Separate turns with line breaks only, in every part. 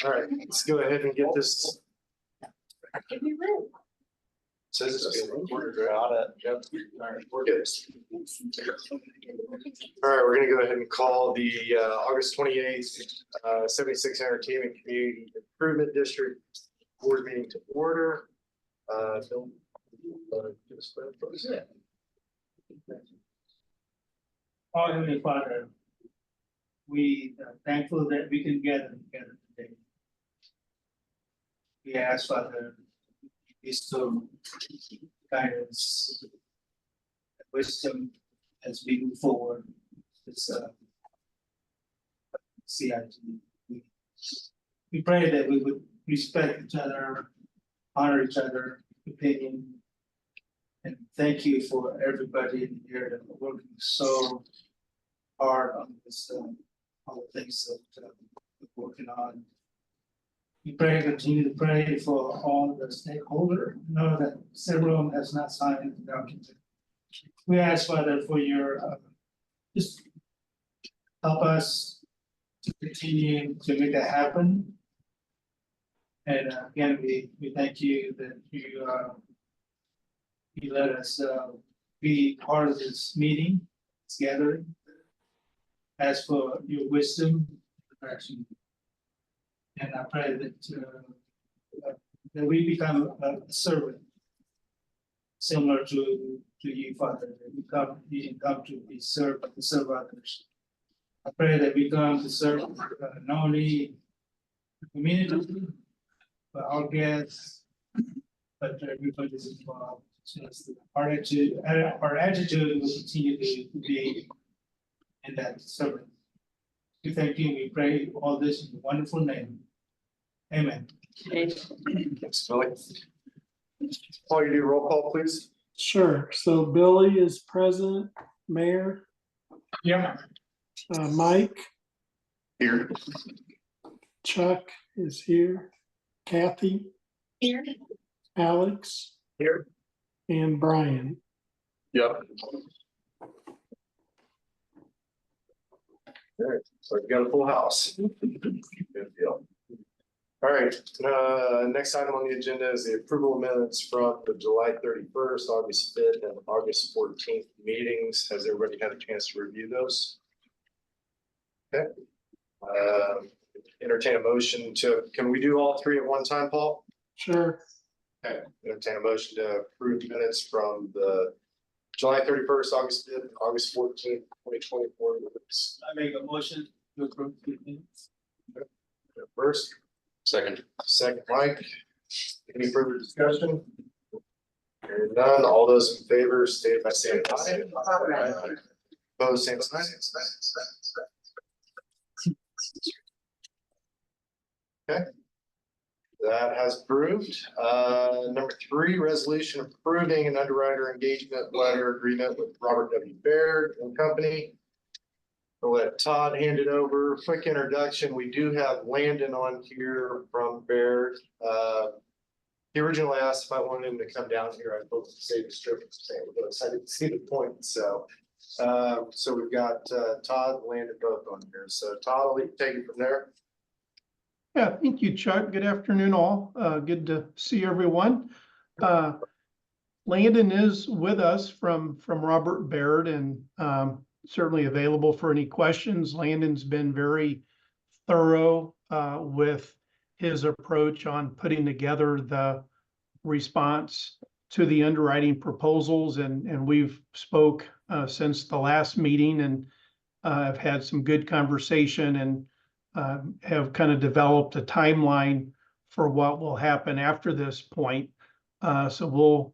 All right, let's go ahead and get this. Says it's being recorded. Yep. All right, we're good. All right, we're gonna go ahead and call the August 28th, 76 Entertainment Community Improvement District Board meeting to order. Bill, give us a first.
Oh, Heavenly Father, we are thankful that we can gather together today. We ask, Father, bestow guidance, wisdom as we move forward. This CIT. We pray that we would respect each other, honor each other's opinion. And thank you for everybody in here that are working so hard on this, all the things that we're working on. We pray, continue to pray for all the stakeholders. Know that several of them has not signed the document. We ask, Father, for your just help us to continue to make that happen. And again, we thank you that you let us be part of this meeting, this gathering. Ask for your wisdom, direction. And I pray that we become a servant, similar to you, Father. That you come to be served, to serve others. I pray that we come to serve not only the community, but our guests, but everybody's involved. Just our attitude will continue to be in that servant. We thank you. We pray all this in the wonderful name. Amen.
Thanks, Billy. Paul, you do roll call, please.
Sure. So Billy is present. Mayor.
Yeah.
Mike.
Here.
Chuck is here. Kathy.
Here.
Alex.
Here.
And Brian.
Yep. All right, so we've got a full house. Good deal. All right, next item on the agenda is the approval of minutes from the July 31st, August 5th, and August 14th meetings. Has everybody had a chance to review those? Okay. Entertain a motion to, can we do all three at one time, Paul?
Sure.
Okay, entertain a motion to approve minutes from the July 31st, August 5th, August 14th, 2024.
I make a motion to approve the minutes.
First. Second, Mike. Any further discussion? Hearing none, all those in favor, state by saying aye. Opposed, same sign. Okay. That has approved. Number 3, resolution approving an underwriter engagement letter agreement with Robert W. Baird and Company. I'll let Todd hand it over. Quick introduction. We do have Landon on here from Baird. He originally asked if I wanted him to come down here. I both say the strip, but I didn't see the point. So we've got Todd and Landon both on here. So Todd, I'll take it from there.
Yeah, thank you, Chuck. Good afternoon, all. Good to see everyone. Landon is with us from Robert Baird and certainly available for any questions. Landon's been very thorough with his approach on putting together the response to the underwriting proposals, and we've spoke since the last meeting and have had some good conversation and have kind of developed a timeline for what will happen after this point. So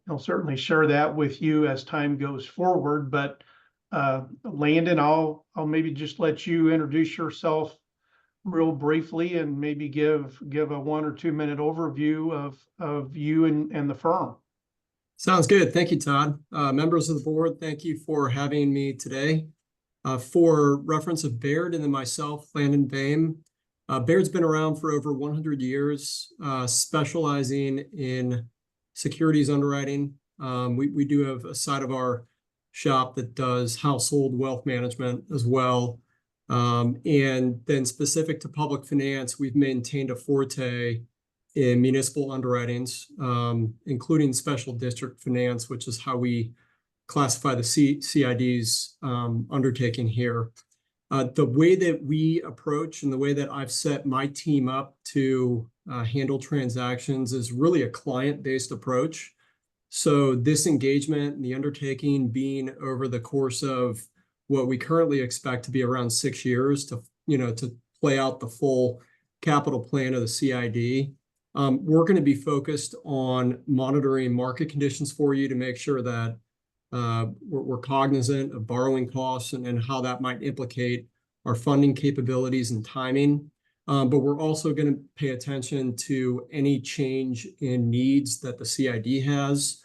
we'll certainly share that with you as time goes forward. But Landon, I'll maybe just let you introduce yourself real briefly and maybe give a 1 or 2 minute overview of you and the firm.
Sounds good. Thank you, Todd. Members of the board, thank you for having me today. For reference of Baird and then myself, Landon Boehm. Baird's been around for over 100 years, specializing in securities underwriting. We do have a side of our shop that does household wealth management as well. And then specific to public finance, we've maintained a forte in municipal underwritings, including special district finance, which is how we classify the CID's undertaking here. The way that we approach and the way that I've set my team up to handle transactions is really a client-based approach. So this engagement and the undertaking being over the course of what we currently expect to be around 6 years to play out the full capital plan of the CID. We're going to be focused on monitoring market conditions for you to make sure that we're cognizant of borrowing costs and how that might implicate our funding capabilities and timing. But we're also going to pay attention to any change in needs that the CID has,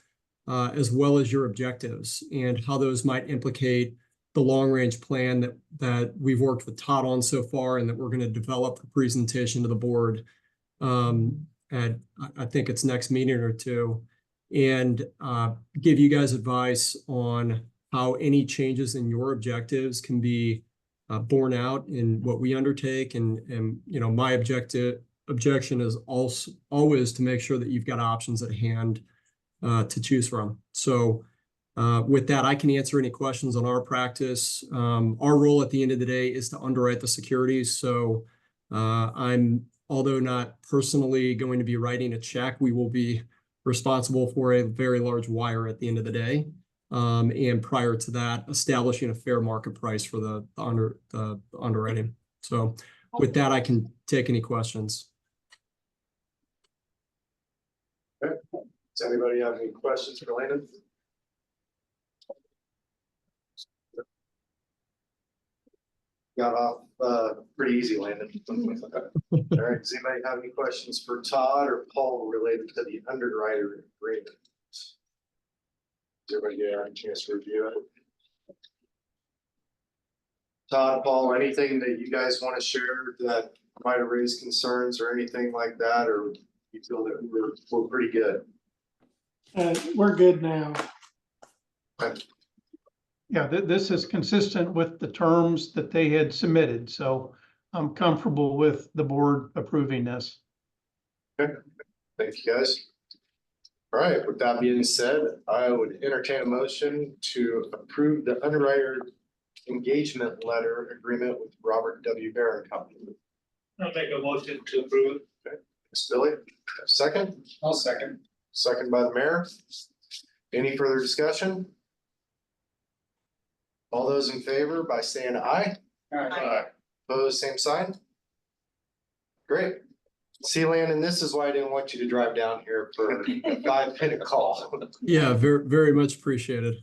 as well as your objectives and how those might implicate the long-range plan that we've worked with Todd on so far and that we're going to develop a presentation to the board at, I think it's next meeting or two, and give you guys advice on how any changes in your objectives can be borne out in what we undertake. And my objection is also always to make sure that you've got options at hand to choose from. So with that, I can answer any questions on our practice. Our role at the end of the day is to underwrite the securities. So I'm, although not personally going to be writing a check, we will be responsible for a very large wire at the end of the day. And prior to that, establishing a fair market price for the underwriting. So with that, I can take any questions.
Okay. Does anybody have any questions for Landon? Got off pretty easy, Landon. All right, does anybody have any questions for Todd or Paul related to the underwriter agreement? Does everybody get a chance to review it? Todd, Paul, anything that you guys want to share that might have raised concerns or anything like that, or you feel that we're pretty good?
We're good now.
Okay.
Yeah, this is consistent with the terms that they had submitted, so I'm comfortable with the board approving this.
Thank you, guys. All right, with that being said, I would entertain a motion to approve the underwriter engagement letter agreement with Robert W. Baird Company.
I'll make a motion to approve.
Ms. Billy, second?
I'll second.
Second by the mayor. Any further discussion? All those in favor by saying aye.
Aye.
Opposed, same sign. Great. See, Landon, this is why I didn't want you to drive down here for a 5-minute call.
Yeah, very, very much appreciated.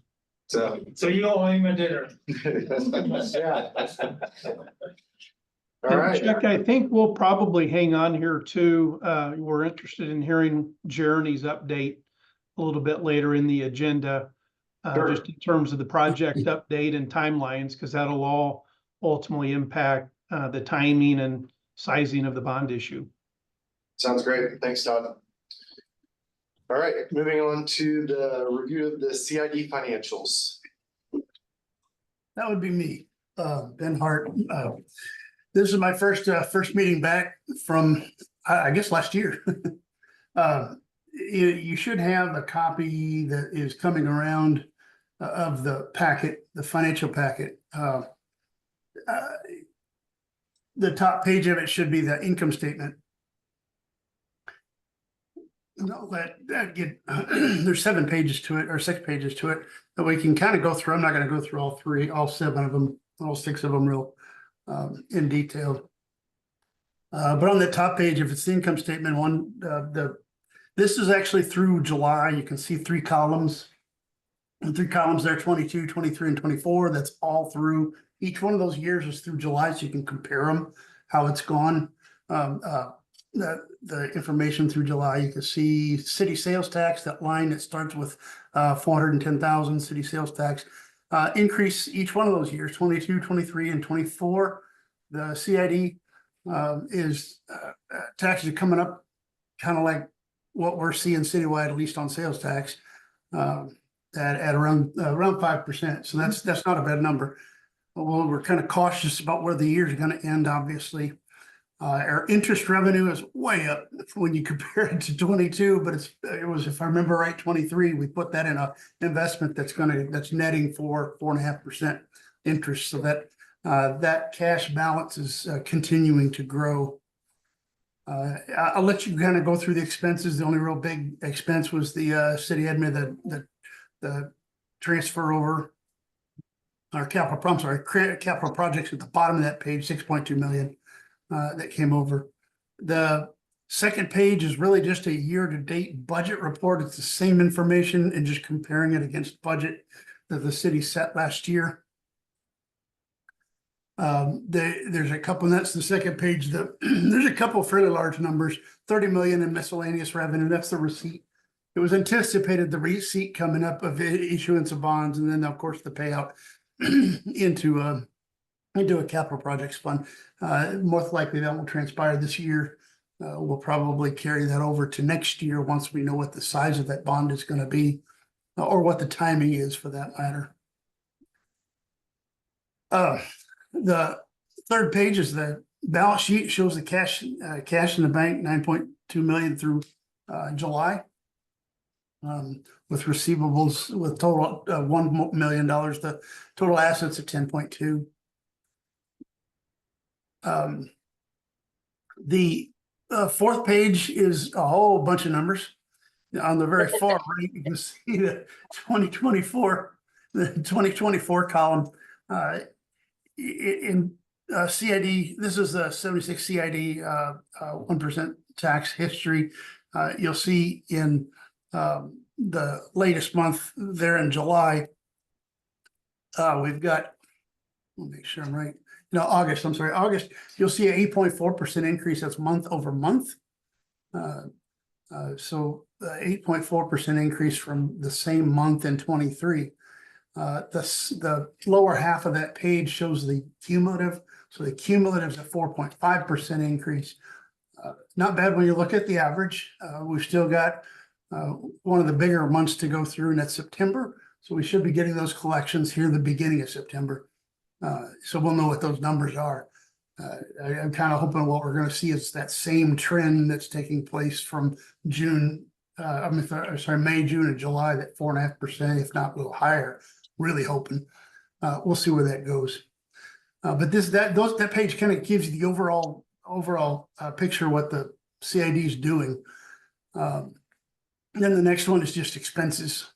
So.
So you owe him a dinner.
Yeah. All
And
right.
Chuck, I think we'll probably hang on here too. We're interested in hearing Jeremy's update a little bit later in the agenda.
Sure.
Just in terms of the project update and timelines, because that'll all ultimately impact the timing and sizing of the bond issue.
Sounds great. Thanks, Todd. All right, moving on to the review of the CID financials.
That would be me, Ben Hart. This is my first meeting back from, I guess, last year. You should have a copy that is coming around of the packet, the financial packet. The top page of it should be the income statement. No, that get there's 7 pages to it, or 6 pages to it, that we can kind of go through. I'm not going to go through all 7 of them, all 6 of them real in detail. But on the top page, if it's the income statement one, this is actually through July. You can see 3 columns. And 3 columns there, 22, 23, and 24. That's all through. Each one of those years is through July, so you can compare them, how it's gone. The information through July, you can see city sales tax, that line that starts with 410,000 city sales tax. Increase each one of those years, 22, 23, and 24. The CID is taxes are coming up kind of like what we're seeing citywide, at least on sales tax. at around 5%. So that's not a bad number. Well, we're kind of cautious about where the year's going to end, obviously. Our interest revenue is way up when you compare it to 22, but it was, if I remember right, 23. We put that in a investment that's netting 4.5% interest, so that cash balance is continuing to grow. I'll let you kind of go through the expenses. The only real big expense was the city admin, the transfer over our capital projects at the bottom of that page, 6.2 million that came over. The second page is really just a year-to-date budget report. It's the same information and just comparing it against budget that the city set last year. There's a couple, and that's the second page. There's a couple fairly large numbers, 30 million in miscellaneous revenue. That's the receipt. It was anticipated the receipt coming up of issuance of bonds, and then of course the payout into a capital projects fund. Most likely that won't transpire this year. We'll probably carry that over to next year once we know what the size of that bond is going to be, or what the timing is for that matter. The third page is the balance sheet, shows the cash in the bank, 9.2 million through July. With receivables with total $1 million, the total assets at 10.2. The fourth page is a whole bunch of numbers. On the very far right, you can see the 2024 column. In CID, this is the 76 CID 1% tax history. You'll see in the latest month there in July, we've got, let me make sure I'm right. No, August, I'm sorry, August, you'll see an 8.4% increase. That's month over month. So 8.4% increase from the same month in 23. The lower half of that page shows the cumulative. So the cumulative is a 4.5% increase. Not bad when you look at the average. We've still got one of the bigger months to go through, and that's September. So we should be getting those collections here in the beginning of September. So we'll know what those numbers are. I'm kind of hoping what we're going to see is that same trend that's taking place from May, June, and July, that 4.5%, if not a little higher. Really hoping. We'll see where that goes. But that page kind of gives you the overall picture of what the CID is doing. Then the next one is just expenses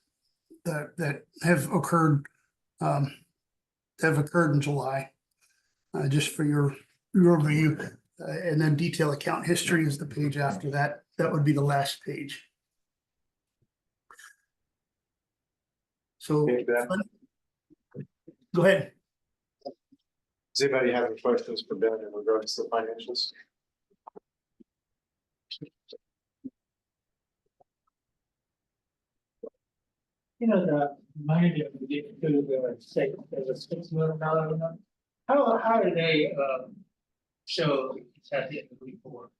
that have occurred in July, just for your review. And then detail account history is the page after that. That would be the last page. So
Okay, Ben.
Go ahead.
Does anybody have any questions for Ben in regards to the financials?
You know, the money that we get to the state, there's a $6 million number. How do they show it's at the end of the report?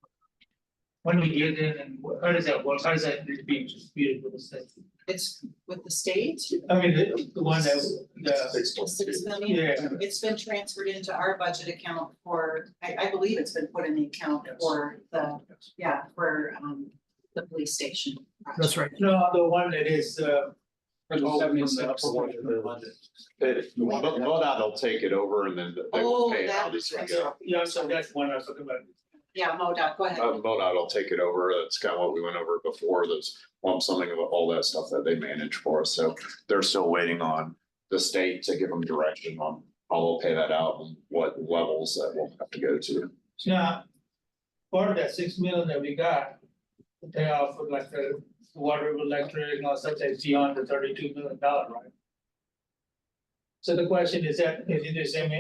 When we get in, and how does that work? How does that be disputed with the state?
It's with the state,
I mean, the one that
the 6 million,
yeah.
it's been transferred into our budget account for, I believe it's been put in the account for the, the police station.
That's right.
No, the one that is
From the
76.
MoDOT will take it over and then they will pay it out as we go.
Yeah, so that's one I was talking about.
Yeah, MoDOT, go ahead.
MoDOT will take it over. That's kind of what we went over before. There's something of all that stuff that they manage for us. So they're still waiting on the state to give them direction on how they'll pay that out and what levels that we'll have to go to.
Now, part of that 6 million that we got, the payoff for like the water, electric, and all such as beyond the $32 million, right? So the question is that, is it the same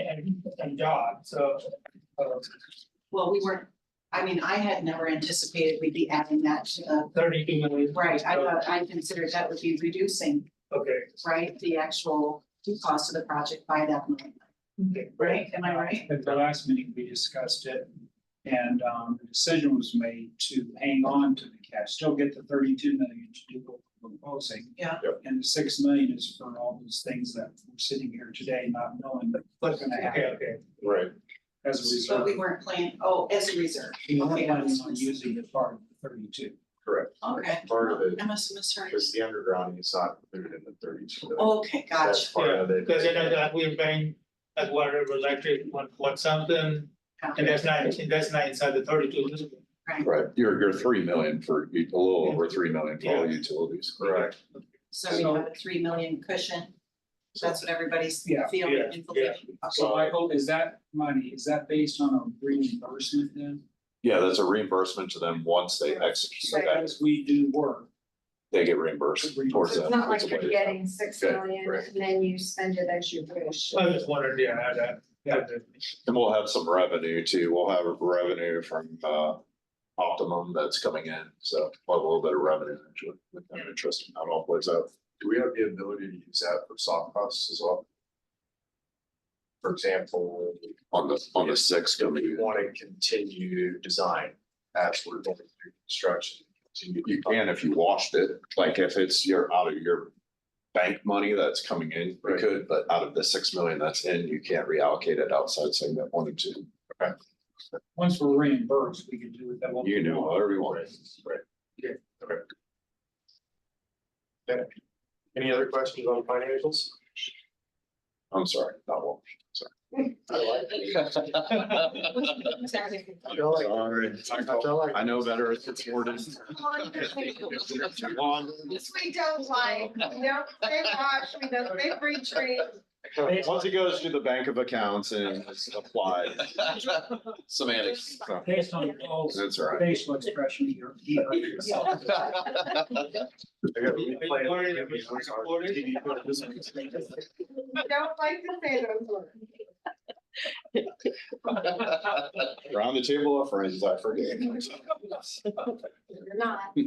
and job? So,
Well, we weren't, I mean, I had never anticipated we'd be adding that to the,
32 million.
right, I considered that would be reducing,
Okay.
right, the actual cost of the project by that much.
Okay.
Right, am I right?
At the last meeting, we discussed it, and the decision was made to hang on to the cash, still get the 32 million to do both proposing.
Yeah.
And the 6 million is for all those things that we're sitting here today not knowing what's gonna happen
Okay.
Right.
as a
But we
reserve.
weren't planning, oh, as a reserve.
We weren't
Okay,
planning on using it part of the 32.
Correct.
Okay.
Part of it,
I must have misheard.
because the undergrounding is not included in the 32.
Okay,
That's
gotcha.
part
Yeah,
of it.
because we're paying like water, electric, what something, and that's not inside the 32.
Right, you're 3 million for, a little over 3 million for all utilities. Correct.
So we have a 3 million cushion. That's what everybody's
Yeah,
feeling.
yeah,
infiltrating.
So Michael, is that money, is that based on a reimbursement then?
Yeah, that's a reimbursement to them once they execute
So
that,
as we do work,
they get reimbursed towards
It's
that.
not like
It's a
you're
way-
getting 6
Okay,
million
right.
and then you spend it as you wish.
I just wondered, how that.
And we'll have some revenue too. We'll have revenue from Optimum that's coming in, so we'll have a little bit of revenue actually. With that interest, how it all plays out.
Do we have the ability to use that for soft costs as well? For example,
On the 6
do
coming
we
in.
want to continue design as we're going through construction?
You can if you washed it, like if it's out of your bank money that's coming in, you
Right.
could, but out of the 6 million that's in, you can't reallocate it outside segment 1 and 2.
once we're reimbursed, we can do it that way.
You know, whatever you want.
Any other questions on financials?
I'm sorry, not one. I know better. It's worded.
This we don't like, we don't say wash, we don't say free trade.
Once it goes to the bank of accounts and it's applied. Semantics. So,
Based on Paul's
That's all right.
facial expression, he heard yourself.
We don't like to say those words.
Around the table of friends, I forget.
You're not. They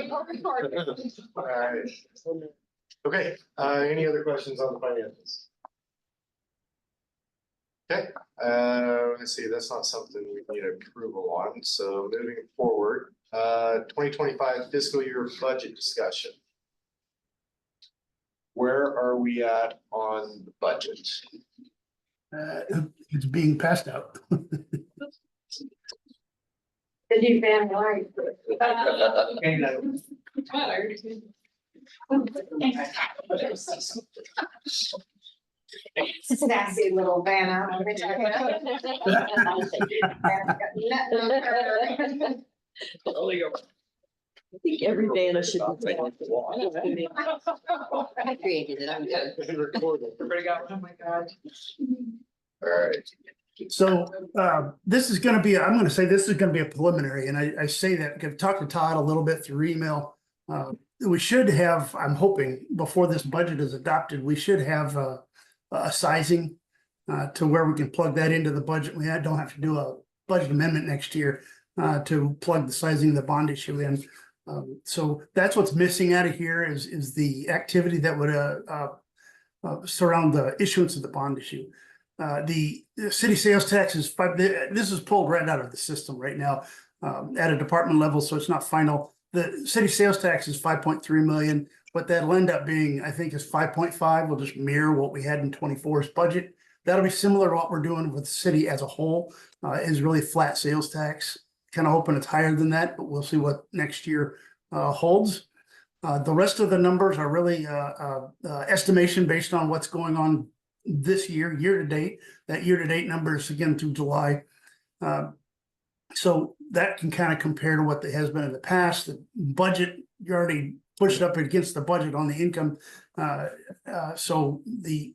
will record it.
Alright. Okay, any other questions on the finances? Okay, let's see, that's not something we need approval on, so moving forward, 2025 fiscal year budget discussion. Where are we at on the budget?
It's being passed out.
Did you ban life? Sassy little Vanna. let me tell you.
I think every Vanna should be. I created it, I'm good.
Oh my God.
Alright,
So this is gonna be, I'm gonna say this is gonna be a preliminary, and I say that, I've talked to Todd a little bit through email. We should have, I'm hoping, before this budget is adopted, we should have a sizing to where we can plug that into the budget. We don't have to do a budget amendment next year to plug the sizing of the bond issue in. So that's what's missing out of here is the activity that would surround the issuance of the bond issue. The city sales tax is this is pulled right out of the system right now at a department level, so it's not final. The city sales tax is 5.3 million. What that'll end up being, I think, is 5.5. We'll just mirror what we had in 24's budget. That'll be similar to what we're doing with the city as a whole, is really flat sales tax. Kind of hoping it's higher than that, but we'll see what next year holds. The rest of the numbers are really estimation based on what's going on this year, year to date. That year to date numbers again through July. So that can kind of compare to what has been in the past. The budget, you already pushed up against the budget on the income. So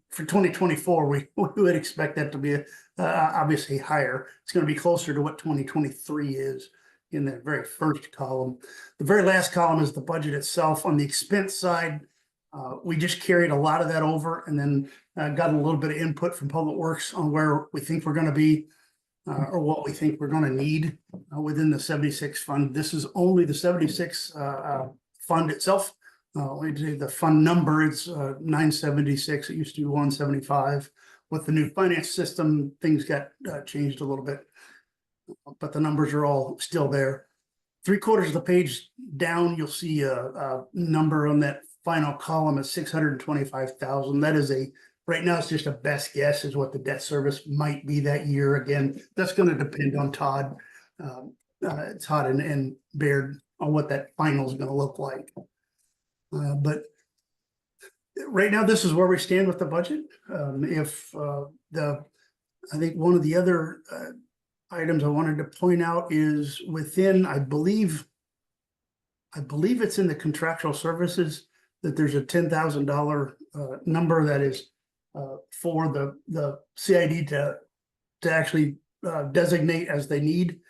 for 2024, we would expect that to be obviously higher. It's going to be closer to what 2023 is in the very first column. The very last column is the budget itself. On the expense side, we just carried a lot of that over and then got a little bit of input from Public Works on where we think we're going to be or what we think we're going to need within the 76 fund. This is only the 76 fund itself. The fund number, it's 976. It used to be 175. With the new finance system, things got changed a little bit, but the numbers are all still there. 3/4 of the page down, you'll see a number on that final column of 625,000. That is right now, it's just a best guess is what the debt service might be that year. Again, that's gonna depend on Todd. Todd and Baird on what that final is gonna look like. But right now, this is where we stand with the budget. I think one of the other items I wanted to point out is within, I believe it's in the contractual services that there's a $10,000 number that is for the CID to actually designate as they need.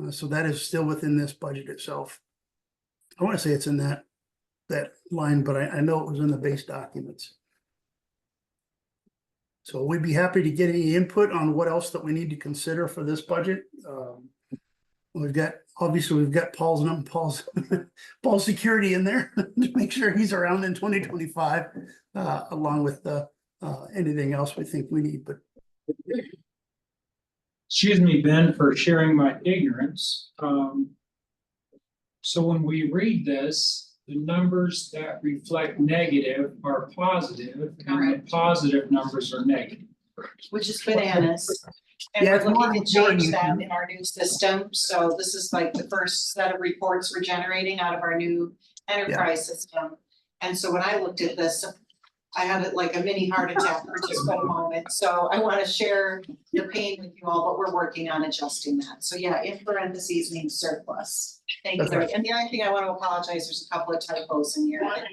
So that is still within this budget itself. I want to say it's in that line, but I know it was in the base documents. So we'd be happy to get any input on what else that we need to consider for this budget. We've got Paul's Paul's security in there to make sure he's around in 2025, along with anything else we think we need. But
Excuse me, Ben, for sharing my ignorance. So when we read this, the numbers that reflect negative are positive, and the positive numbers are negative.
Which is bananas. And
Yeah,
we're
it's more
looking to change
important.
that in our new system, so this is like the first set of reports we're generating out of our new enterprise system. And so when I looked at this, I had it like a mini heart attack for just a moment, so I wanna share the pain with you all, but we're working on adjusting that. So yeah, in parentheses means surplus. Thank you,
That's
Larry.
right.
And the only thing I wanna apologize, there's a couple of typos in here that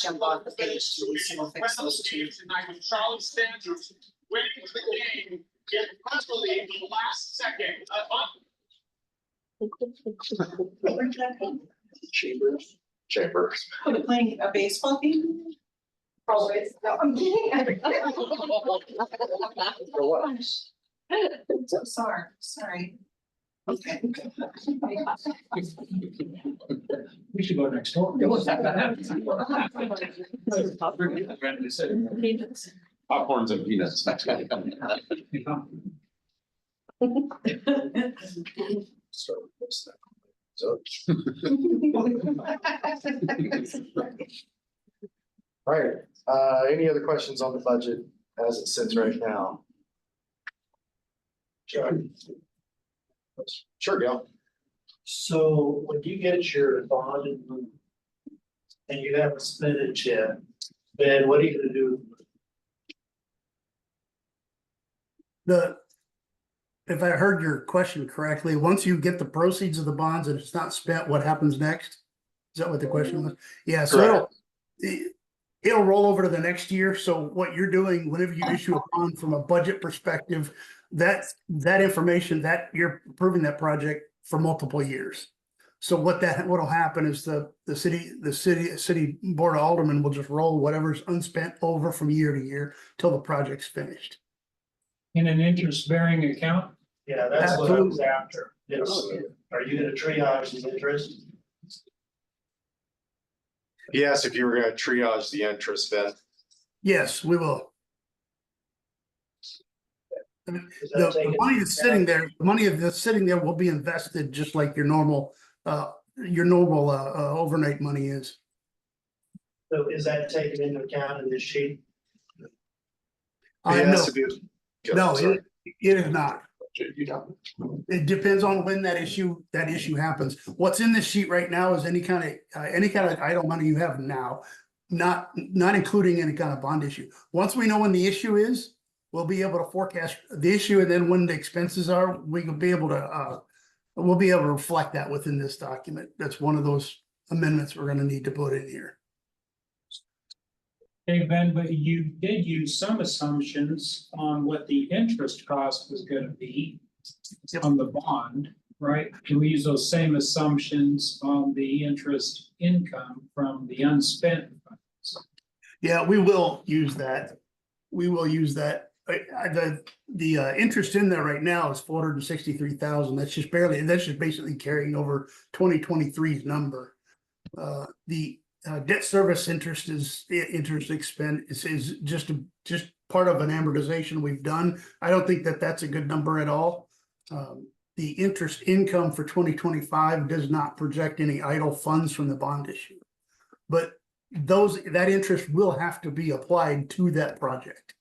jump off the page too, so we'll fix those too.
Tonight with Charlie Stanton winning the game in literally the last second.
Chambers.
We're playing a baseball game? Always, no, I'm kidding. So sorry. Okay.
We should go next door.
Popcorns and peanuts.
So. All right, any other questions on the budget as it sits right now? Sure, Gail.
So when you get your bond and you haven't spent it yet, then what are you gonna do?
If I heard your question correctly, once you get the proceeds of the bonds and it's not spent, what happens next? Is that what the question was? Yeah, so it'll roll over to the next year. So what you're doing, whenever you issue a bond from a budget perspective, that information that you're approving that project for multiple years. So what'll happen is the city board of aldermen will just roll whatever's unspent over from year to year till the project's finished.
In an interest-bearing account?
Yeah, that's what I was
Absolutely.
after. Are you gonna triage the interest?
Yes, if you were gonna triage the interest, then.
Yes, we will.
Is that
The
taken
money
into
that's sitting there, the money that's sitting there will be invested just like your normal overnight money is.
So is that taken into account in this sheet?
Yes, if you.
No,
Sorry.
it is not.
You don't.
It depends on when that issue happens. What's in this sheet right now is any kind of idle money you have now, not including any kind of bond issue. Once we know when the issue is, we'll be able to forecast the issue, and then when the expenses are, we'll be able to reflect that within this document. That's one of those amendments we're gonna need to put in here.
Hey, Ben, but you did use some assumptions on what the interest cost was gonna be on the bond, right? Can we use those same assumptions on the interest income from the unspent funds?
Yeah, we will use that. We will use that. The interest in there right now is 463,000. That's just basically carrying over 2023's number. The debt service interest expense is just part of an amortization we've done. I don't think that that's a good number at all. the interest income for 2025 does not project any idle funds from the bond issue. But that interest will have to be applied to that project.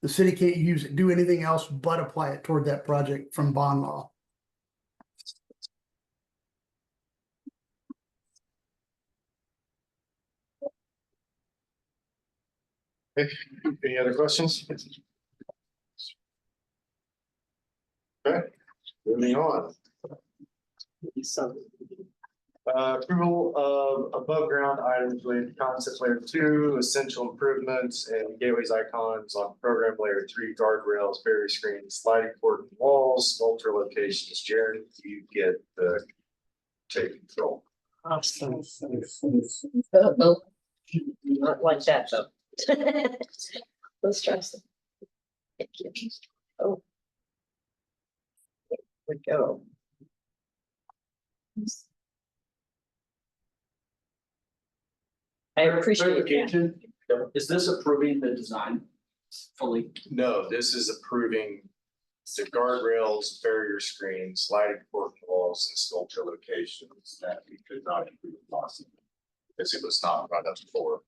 The city can't use it, do anything else but apply it toward that project from bond law.
Any other questions? Okay, moving on. Approval of above ground items related to concept layer 2, essential improvements and gateways icons on program layer 3, guardrails, barrier screens, sliding port and walls, sculpture locations. Jared, you get the take control.
Awesome. Uh-oh. Not like that though. Let's try some. Thank you. Oh. There we go. I appreciate that.
Is this approving the design fully?
No, this is approving the guardrails, barrier screens, sliding port walls and sculpture locations that we could not improve last year, because it was not brought up before.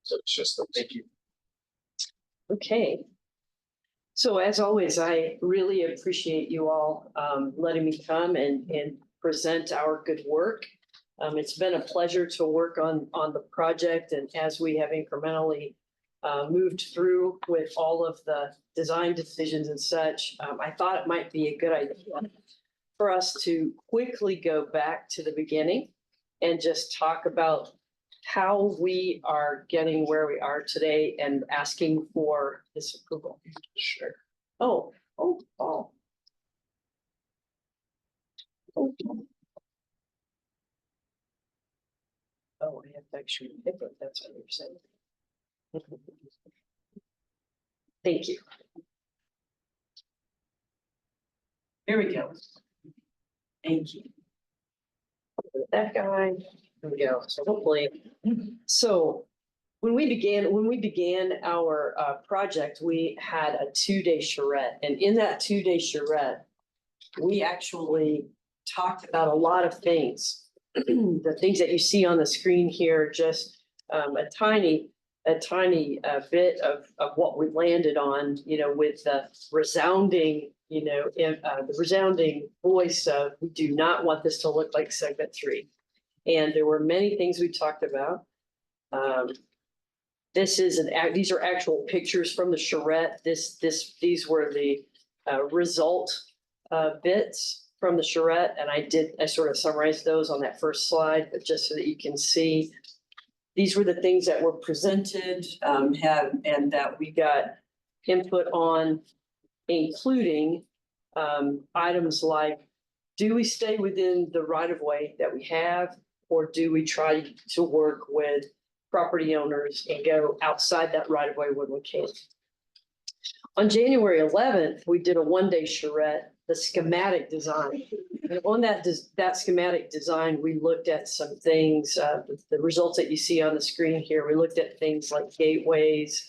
So it's just, thank you.
Okay. So as always, I really appreciate you all letting me come and present our good work. It's been a pleasure to work on the project, and as we have incrementally moved through with all of the design decisions and such, I thought it might be a good idea for us to quickly go back to the beginning and just talk about how we are getting where we are today and asking for this approval.
Sure.
Oh. Oh, I have to actually pick it, that's what you're saying. Thank you. Here we go. Thank you. That guy, there we go, so hopefully, so when we began our project, we had a 2-day charrette, and in that 2-day charrette, we actually talked about a lot of things. The things that you see on the screen here, just a tiny bit of what we landed on, with the resounding, the resounding voice of, we do not want this to look like segment 3. And there were many things we talked about. These are actual pictures from the charrette. These were the result bits from the charrette, and I sort of summarized those on that first slide, but just so that you can see, these were the things that were presented, and that we got input on, including items like, do we stay within the right of way that we have, or do we try to work with property owners and go outside that right of way when we can? On January 11th, we did a 1-day charrette, the schematic design. And on that schematic design, we looked at some things, the results that you see on the screen here. We looked at things like gateways.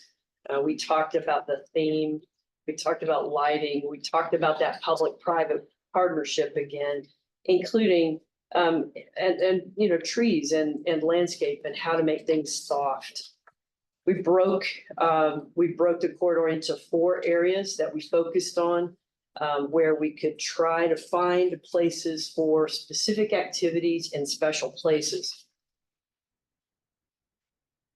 We talked about the theme. We talked about lighting. We talked about that public-private partnership again, including trees and landscape and how to make things soft. We broke the corridor into 4 areas that we focused on, where we could try to find places for specific activities and special places.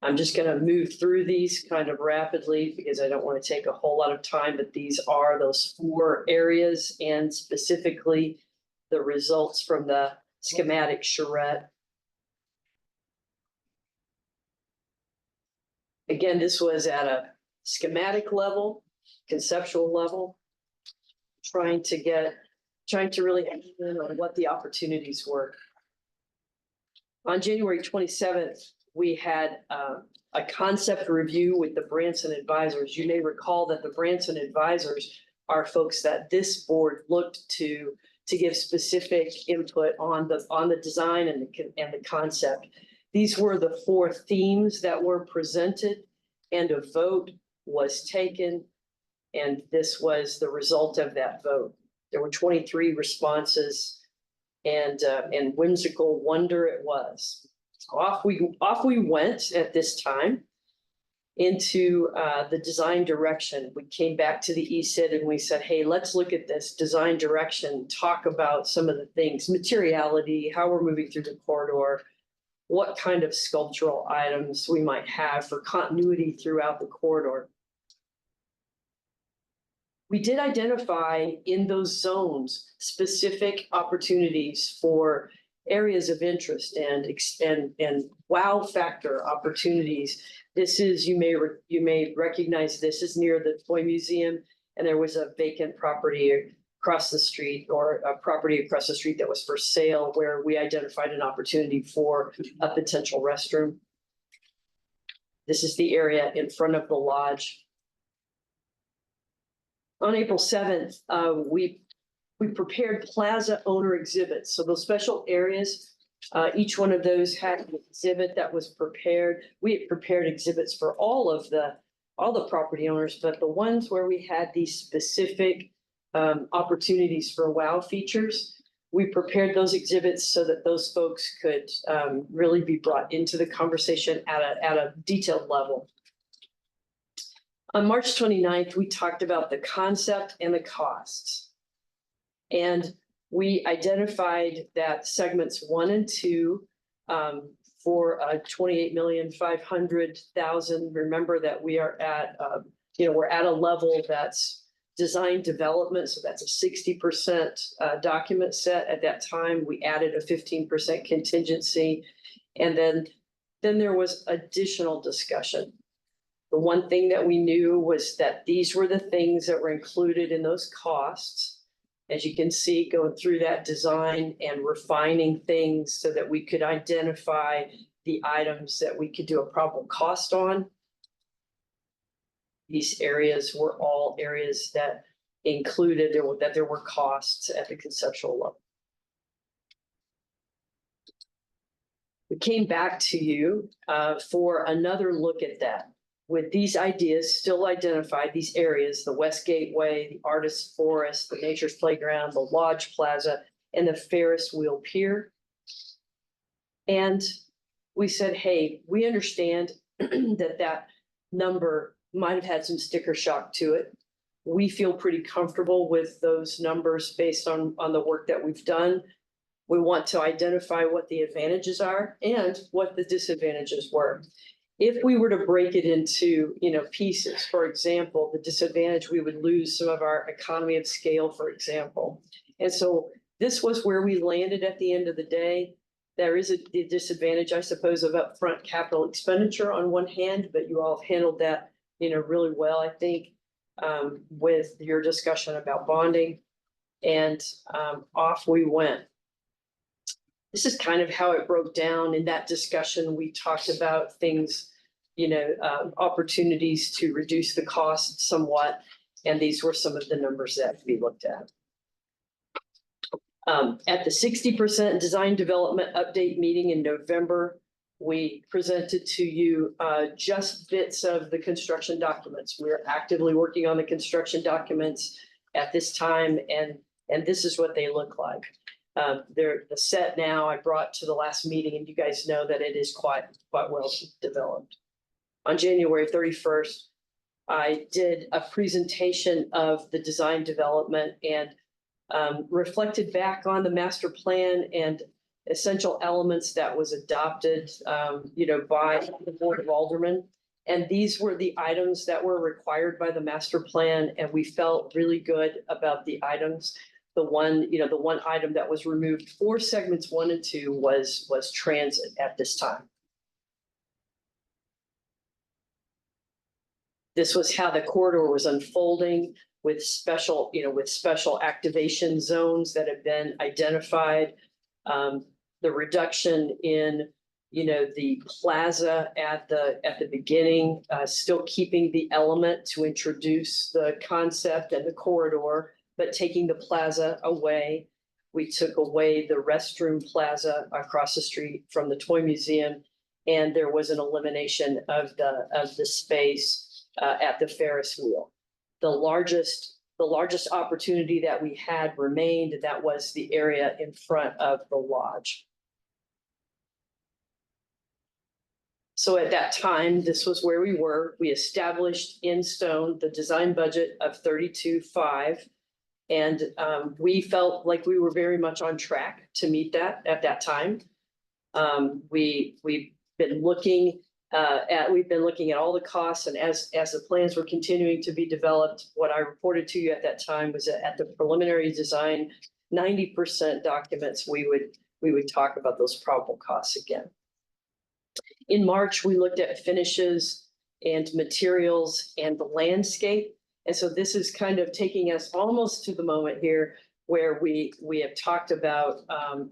I'm just going to move through these kind of rapidly because I don't want to take a whole lot of time, but these are those 4 areas and specifically the results from the schematic charrette. Again, this was at a schematic level, conceptual level, trying to really understand on what the opportunities were. On January 27th, we had a concept review with the Branson advisors. You may recall that the Branson advisors are folks that this board looked to give specific input on the design and the concept. These were the 4 themes that were presented, and a vote was taken, and this was the result of that vote. There were 23 responses, and whimsical wonder it was. So off we went at this time into the design direction. We came back to the ESID and we said, hey, let's look at this design direction, talk about some of the things, materiality, how we're moving through the corridor, what kind of sculptural items we might have for continuity throughout the corridor. We did identify in those zones specific opportunities for areas of interest and wow factor opportunities. This is, you may recognize, this is near the Toy Museum, and there was a vacant property across the street, or a property across the street that was for sale, where we identified an opportunity for a potential restroom. This is the area in front of the lodge. On April 7th, we prepared plaza owner exhibits. So those special areas, each one of those had an exhibit that was prepared. We had prepared exhibits for all the property owners, but the ones where we had these specific opportunities for wow features, we prepared those exhibits so that those folks could really be brought into the conversation at a detailed level. On March 29th, we talked about the concept and the costs. And we identified that segments 1 and 2 for 28,500,000. Remember that we are at, we're at a level that's design development. So that's a 60% document set. At that time, we added a 15% contingency. And then there was additional discussion. The one thing that we knew was that these were the things that were included in those costs. As you can see, going through that design and refining things so that we could identify the items that we could do a probable cost on. These areas were all areas that included that there were costs at the conceptual level. We came back to you for another look at that. With these ideas still identified, these areas, the West Gateway, the Artist Forest, the Nature's Playground, the Lodge Plaza, and the Ferris Wheel Pier. And we said, hey, we understand that number might have had some sticker shock to it. We feel pretty comfortable with those numbers based on the work that we've done. We want to identify what the advantages are and what the disadvantages were. If we were to break it into, pieces, for example, the disadvantage, we would lose some of our economy of scale, for example. And so this was where we landed at the end of the day. There is a disadvantage, I suppose, of upfront capital expenditure on one hand, but you all have handled that, really well, I think, with your discussion about bonding. And off we went. This is kind of how it broke down. In that discussion, we talked about things, opportunities to reduce the cost somewhat. And these were some of the numbers that we looked at. At the 60% design development update meeting in November, we presented to you just bits of the construction documents. We're actively working on the construction documents at this time, and this is what they look like. They're the set now I brought to the last meeting, and you guys know that it is quite well developed. On January 31st, I did a presentation of the design development and reflected back on the master plan and essential elements that was adopted, by the Board of Aldermen. And these were the items that were required by the master plan, and we felt really good about the items. The one item that was removed for segments 1 and 2 was transit at this time. This was how the corridor was unfolding with special activation zones that have been identified. The reduction in, the plaza at the beginning, still keeping the element to introduce the concept and the corridor, but taking the plaza away. We took away the restroom plaza across the street from the Toy Museum, and there was an elimination of the space at the Ferris wheel. The largest the largest opportunity that we had remained, and that was the area in front of the lodge. So at that time, this was where we were. We established in stone the design budget of 32.5. And we felt like we were very much on track to meet that at that time. We've been looking at all the costs, and as the plans were continuing to be developed, what I reported to you at that time was that at the preliminary design, 90% documents, we would talk about those probable costs again. In March, we looked at finishes and materials and the landscape. And so this is kind of taking us almost to the moment here where we have talked about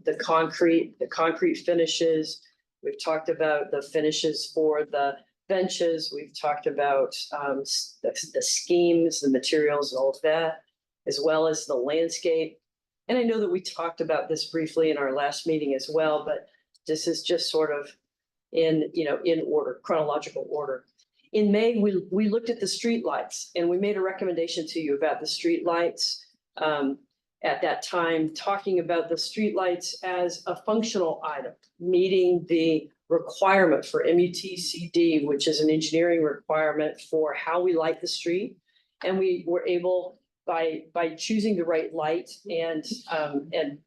the concrete finishes. We've talked about the finishes for the benches. We've talked about the schemes, the materials, and all of that, as well as the landscape. And I know that we talked about this briefly in our last meeting as well, but this is just sort of in order, chronological order. In May, we looked at the streetlights, and we made a recommendation to you about the streetlights. At that time, talking about the streetlights as a functional item, meeting the requirement for MUTCD, which is an engineering requirement for how we light the street. And we were able, by choosing the right light, and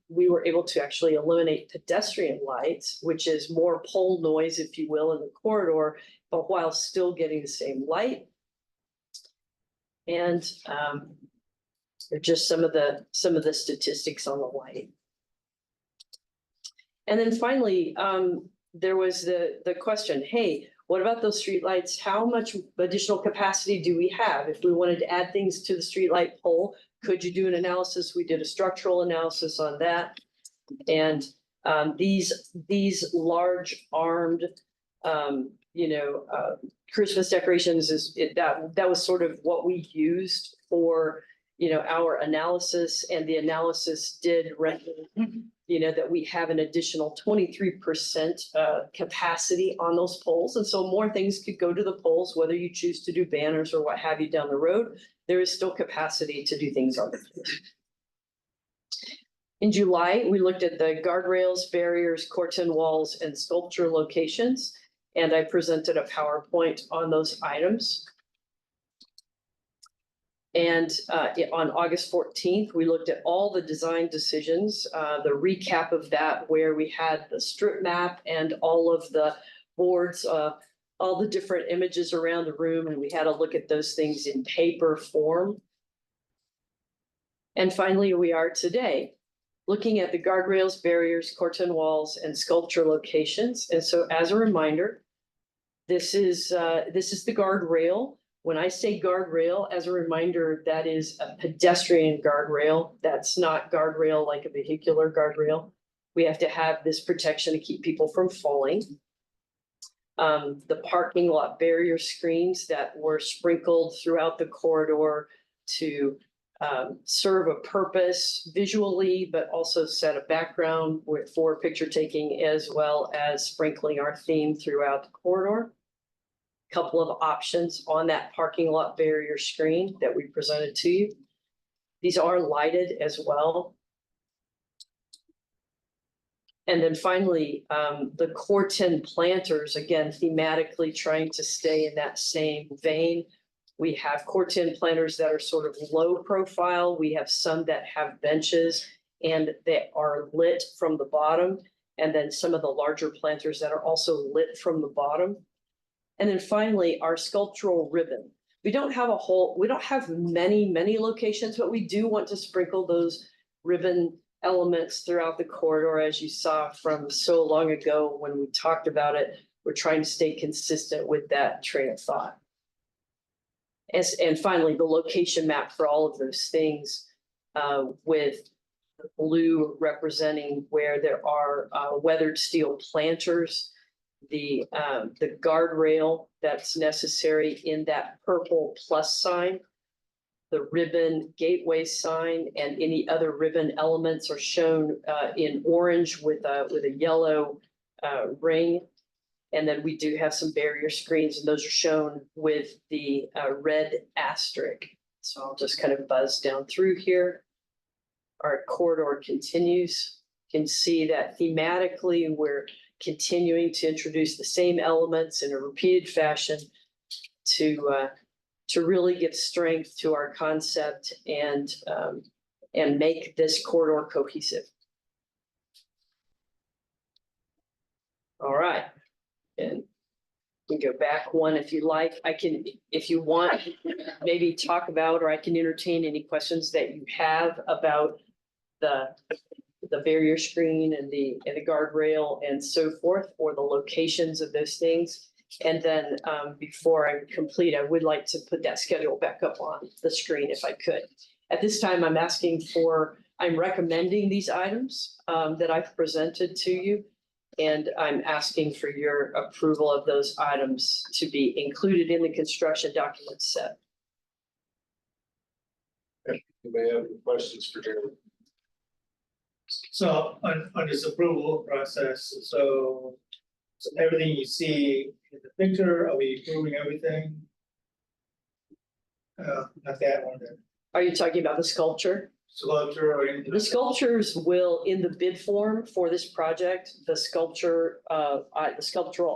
we were able to actually eliminate pedestrian lights, which is more pole noise, if you will, in the corridor, but while still getting the same light. And just some of the statistics on the light. And then finally, there was the question, hey, what about those streetlights? How much additional capacity do we have? If we wanted to add things to the streetlight pole, could you do an analysis? We did a structural analysis on that. And these large armed, Christmas decorations that was sort of what we used for our analysis, and the analysis did render, that we have an additional 23% capacity on those poles. And so more things could go to the poles, whether you choose to do banners or what have you down the road, there is still capacity to do things on the poles. In July, we looked at the guardrails, barriers, curtain walls, and sculpture locations, and I presented a PowerPoint on those items. And on August 14th, we looked at all the design decisions, the recap of that, where we had the strip map and all of the boards, all the different images around the room, and we had a look at those things in paper form. And finally, we are today looking at the guardrails, barriers, curtain walls, and sculpture locations. And so as a reminder, this is the guardrail. When I say guardrail, as a reminder, that is a pedestrian guardrail. That's not guardrail like a vehicular guardrail. We have to have this protection to keep people from falling. The parking lot barrier screens that were sprinkled throughout the corridor to serve a purpose visually, but also set a background for picture taking, as well as sprinkling our theme throughout the corridor. Couple of options on that parking lot barrier screen that we presented to you. These are lighted as well. And then finally, the curtain planters, again, thematically trying to stay in that same vein. We have curtain planters that are sort of low profile. We have some that have benches and that are lit from the bottom. And then some of the larger planters that are also lit from the bottom. And then finally, our sculptural ribbon. We don't have many locations, but we do want to sprinkle those ribbon elements throughout the corridor, as you saw from so long ago when we talked about it. We're trying to stay consistent with that train of thought. And finally, the location map for all of those things, with the blue representing where there are weathered steel planters, the guardrail that's necessary in that purple plus sign, the ribbon gateway sign, and any other ribbon elements are shown in orange with a yellow ring. And then we do have some barrier screens, and those are shown with the red asterisk. So I'll just kind of buzz down through here. Our corridor continues. You can see that thematically, we're continuing to introduce the same elements in a repeated fashion to really give strength to our concept and make this corridor cohesive. All right, and we go back one if you like. I can, if you want, maybe talk about, or I can entertain any questions that you have about the barrier screen and the guardrail and so forth, or the locations of those things. And then before I complete, I would like to put that schedule back up on the screen if I could. At this time, I'm recommending these items that I've presented to you. And I'm asking for your approval of those items to be included in the construction document set.
Anybody have any questions for Jeremy?
So on this approval process, so everything you see in the picture, are we approving everything? Not that one, the
Are you talking about the sculpture?
sculpture or anything?
The sculptures will, in the bid form for this project, the sculptural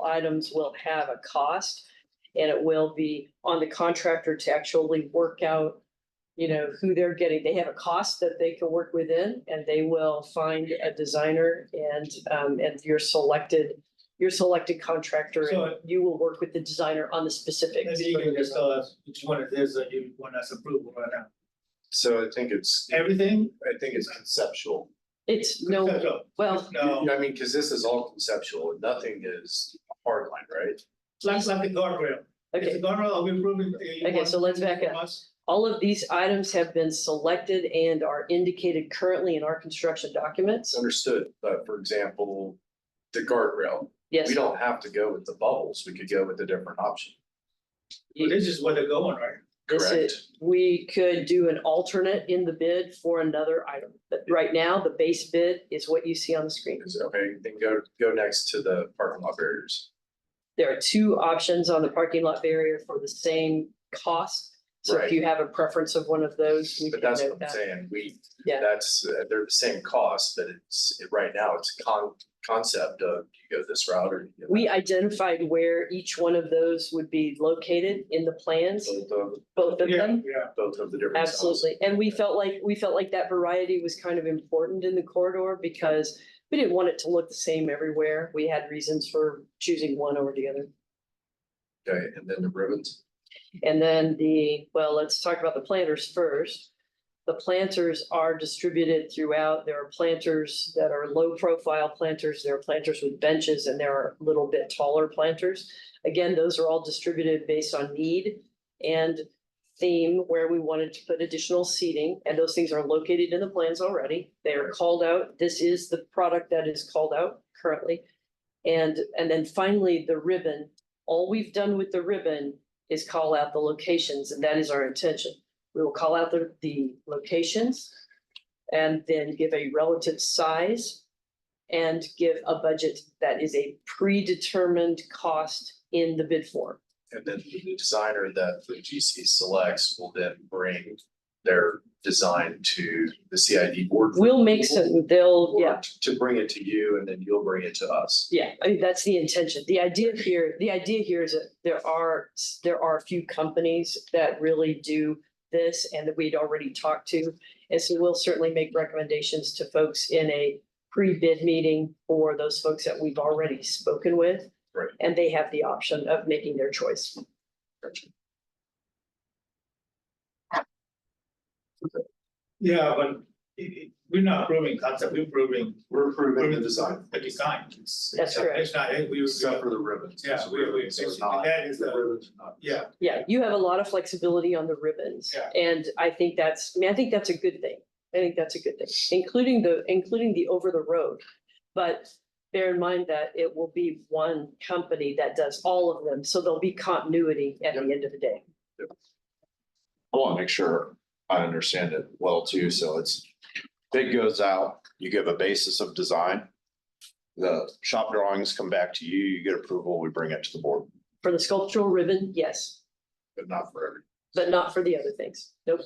items will have a cost. And it will be on the contractor to actually work out, you know, who they're getting. They have a cost that they can work within, and they will find a designer and your selected contractor,
So-
and you will work with the designer on the specifics.
Maybe you can just tell us which one it is that you want us approval right now.
So I think it's conceptual.
It's no, well,
No,
I mean, because this is all conceptual and nothing is a hard line, right?
like the guardrail. Is
okay.
the guardrail, are we approving?
Okay, so let's back up. All of these items have been selected and are indicated currently in our construction documents.
It's understood, but for example, the guardrail,
Yes,
we don't have to go with the bubbles. We could go with a different option.
This is where they're going, right?
this
Correct.
we could do an alternate in the bid for another item. But right now, the base bid is what you see on the screen.
Okay, then go next to the parking lot barriers.
There are two options on the parking lot barrier for the same cost. So if
Right.
you have a preference of one of those, we
But
can
that's what
note
I'm
that.
saying.
Yeah.
They're the same cost, but right now it's concept of you go this route or. you go
We identified where each one of those would be located in the plans, both of
Yeah,
them.
yeah.
both of the different. styles.
Absolutely. And we felt like that variety was kind of important in the corridor because we didn't want it to look the same everywhere. We had reasons for choosing one over the other.
Okay, and then the ribbons.
And then let's talk about the planters first. The planters are distributed throughout. There are planters that are low profile planters. There are planters with benches, and there are a little bit taller planters. Again, those are all distributed based on need and theme where we wanted to put additional seating, and those things are located in the plans already. They are called out. This is the product that is called out currently. And then finally, the ribbon. All we've done with the ribbon is call out the locations, and that is our intention. We will call out the locations and then give a relative size and give a budget that is a predetermined cost in the bid form.
And then the designer that the GC selects will then bring their design to the CID board. for
We'll make
approval,
some, yeah.
To bring it to you and then you'll bring it to us.
Yeah, I mean, that's the intention. The idea here is that there are a few companies that really do this and that we'd already talked to. And so we'll certainly make recommendations to folks in a pre-bid meeting for those folks that we've already spoken with.
Right.
And they have the option of making their choice.
Gotcha.
Yeah, but we're not approving concept, we're approving
We're approving the design.
the design.
That's correct.
It's not, we,
Except for the ribbons.
Yeah, we,
So it's not-
that is
the
the,
ribbons are not.
yeah.
Yeah, you have a lot of flexibility on the ribbons.
Yeah.
And I think that's a good thing. I think that's a good thing, including the over the road. But bear in mind that it will be one company that does all of them, so there'll be continuity at the end of the day.
I want to make sure I understand it well too, so bid goes out, you give a basis of design. The shop drawings come back to you, you get approval, we bring it to the board,
For the sculptural ribbon, yes.
but not for every.
but not for the other things. Nope.